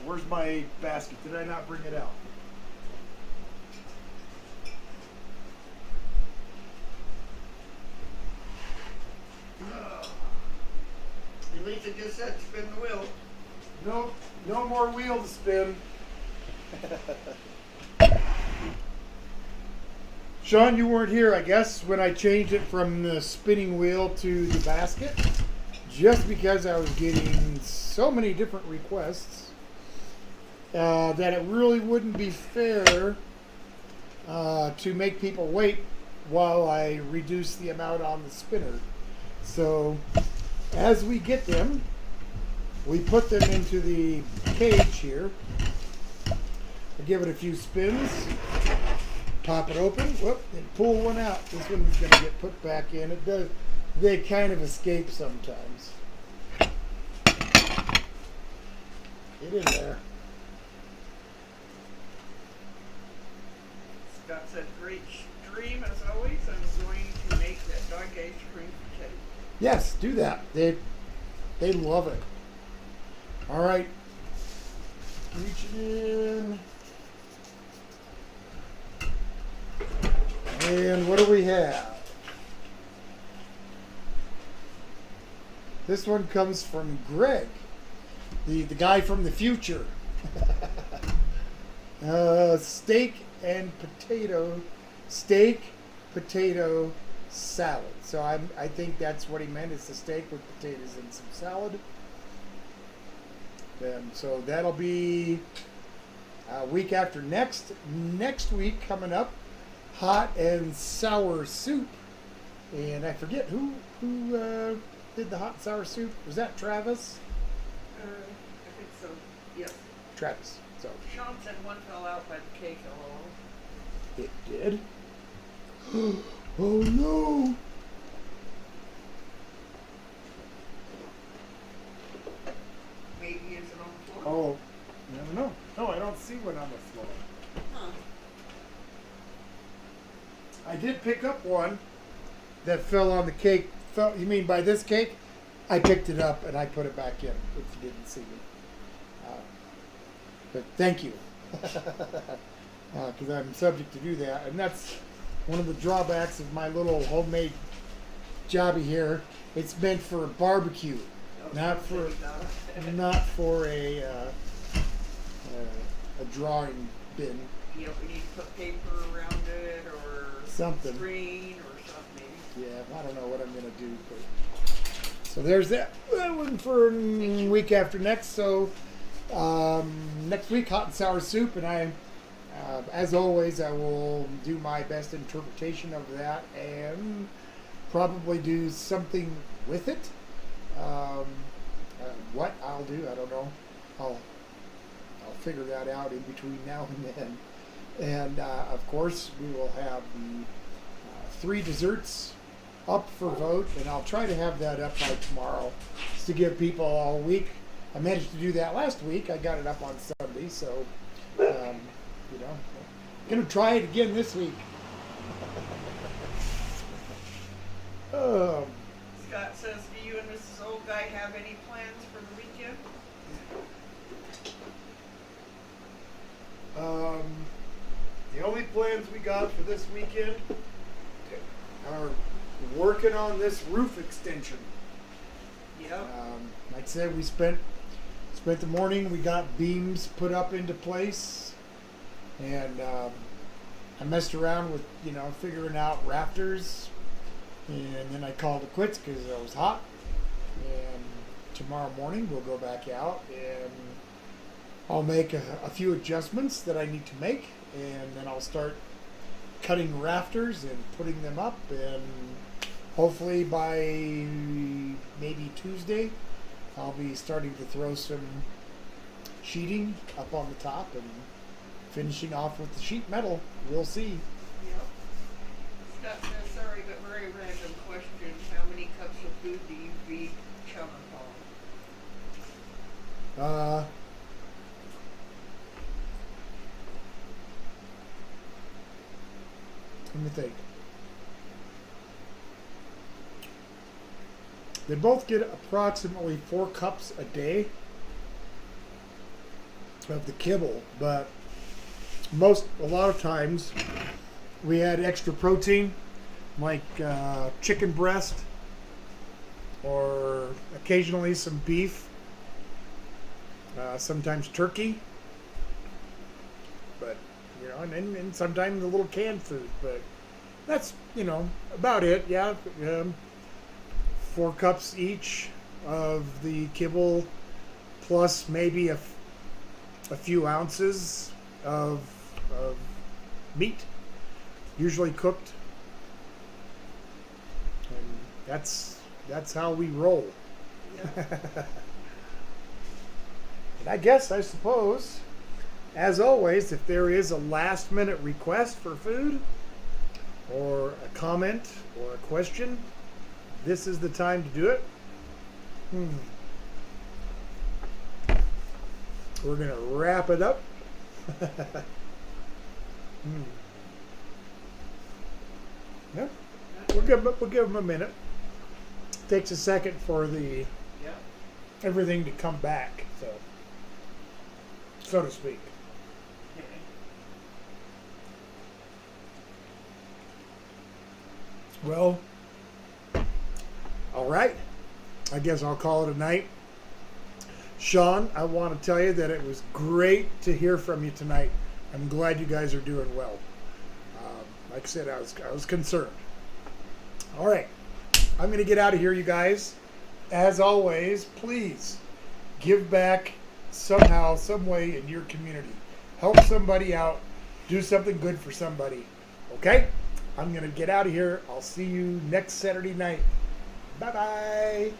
Where's my basket? Did I not bring it out? Elisa just said, spin the wheel. No, no more wheel to spin. Sean, you weren't here, I guess, when I changed it from the spinning wheel to the basket, just because I was getting so many different requests that it really wouldn't be fair to make people wait while I reduce the amount on the spinner. So as we get them, we put them into the cage here. I give it a few spins, pop it open, whoop, and pull one out. This one's going to get put back in. It does. They kind of escape sometimes. Get in there. Scott said, great stream as always. I'm going to make that dog ice cream for Teddy. Yes, do that. They love it. All right. Reach it in. And what do we have? This one comes from Greg, the guy from the future. Steak, potato, salad. So I think that's what he meant. It's a steak with potatoes and some salad. So that'll be a week after next. Next week coming up, hot and sour soup. And I forget who did the hot and sour soup. Was that Travis? I think so. Yes. Travis. So Sean said one fell out by the cake. Hello. it did. Oh no! Maybe it's on the floor. Oh, no. No, I don't see one on the floor. Huh. I did pick up one that fell on the cake. You mean by this cake? I picked it up and I put it back in, if you didn't see me. But thank you. Because I'm subject to do that. And that's one of the drawbacks of my little homemade jobby here. It's meant for a barbecue, not for a drawing bin. You know, we need to put paper around it or Something. screen or something. Yeah, I don't know what I'm gonna do. But so there's that. That one for week after next. So next week, hot and sour soup, and as always, I will do my best interpretation of that and probably do something with it. What I'll do, I don't know. I'll figure that out in between now and then. And of course, we will have the 3 desserts up for vote, and I'll try to have that up by tomorrow, just to give people all week. I managed to do that last week. I got it up on Sunday, so gonna try it again this week. Scott says, do you and Mrs. Old Guy have any plans for the weekend? The only plans we got for this weekend are working on this roof extension. Yep. Like I said, we spent the morning. We got beams put up into place, and I messed around with figuring out rafters, and then I called it quits because it was hot. And tomorrow morning we'll go back out and I'll make a few adjustments that I need to make, and then I'll start cutting rafters and putting them up, and hopefully by maybe Tuesday I'll be starting to throw some sheeting up on the top and finishing off with the sheet metal. We'll see. Yep. Scott says, sorry, but very random question. How many cups of food do you feed Chum and Paul? Let me think. They both get approximately 4 cups a day of the kibble, but a lot of times we add extra protein, like chicken breast, or occasionally some beef, sometimes turkey, but and sometimes a little canned food. But that's about it. Yeah, 4 cups each of the kibble, plus maybe a few ounces of meat, usually cooked, and that's how we roll. Yeah. And I suppose, as always, if there is a last minute request for food or a comment or a question, this is the time to do it. We're going to wrap it up. Yeah, we'll give them a minute. Takes a second for everything to come back, so to speak. Okay. Well, all right. I guess I'll call it a night. Sean, I want to tell you that it was great to hear from you tonight. I'm glad you guys are doing well. Like I said, I was concerned. All right. I'm going to get out of here, you guys. As always, please give back somehow, some way in your community. Help somebody out. Do something good for somebody. Okay? I'm going to get out of here. I'll see you next Saturday night. Bye-bye.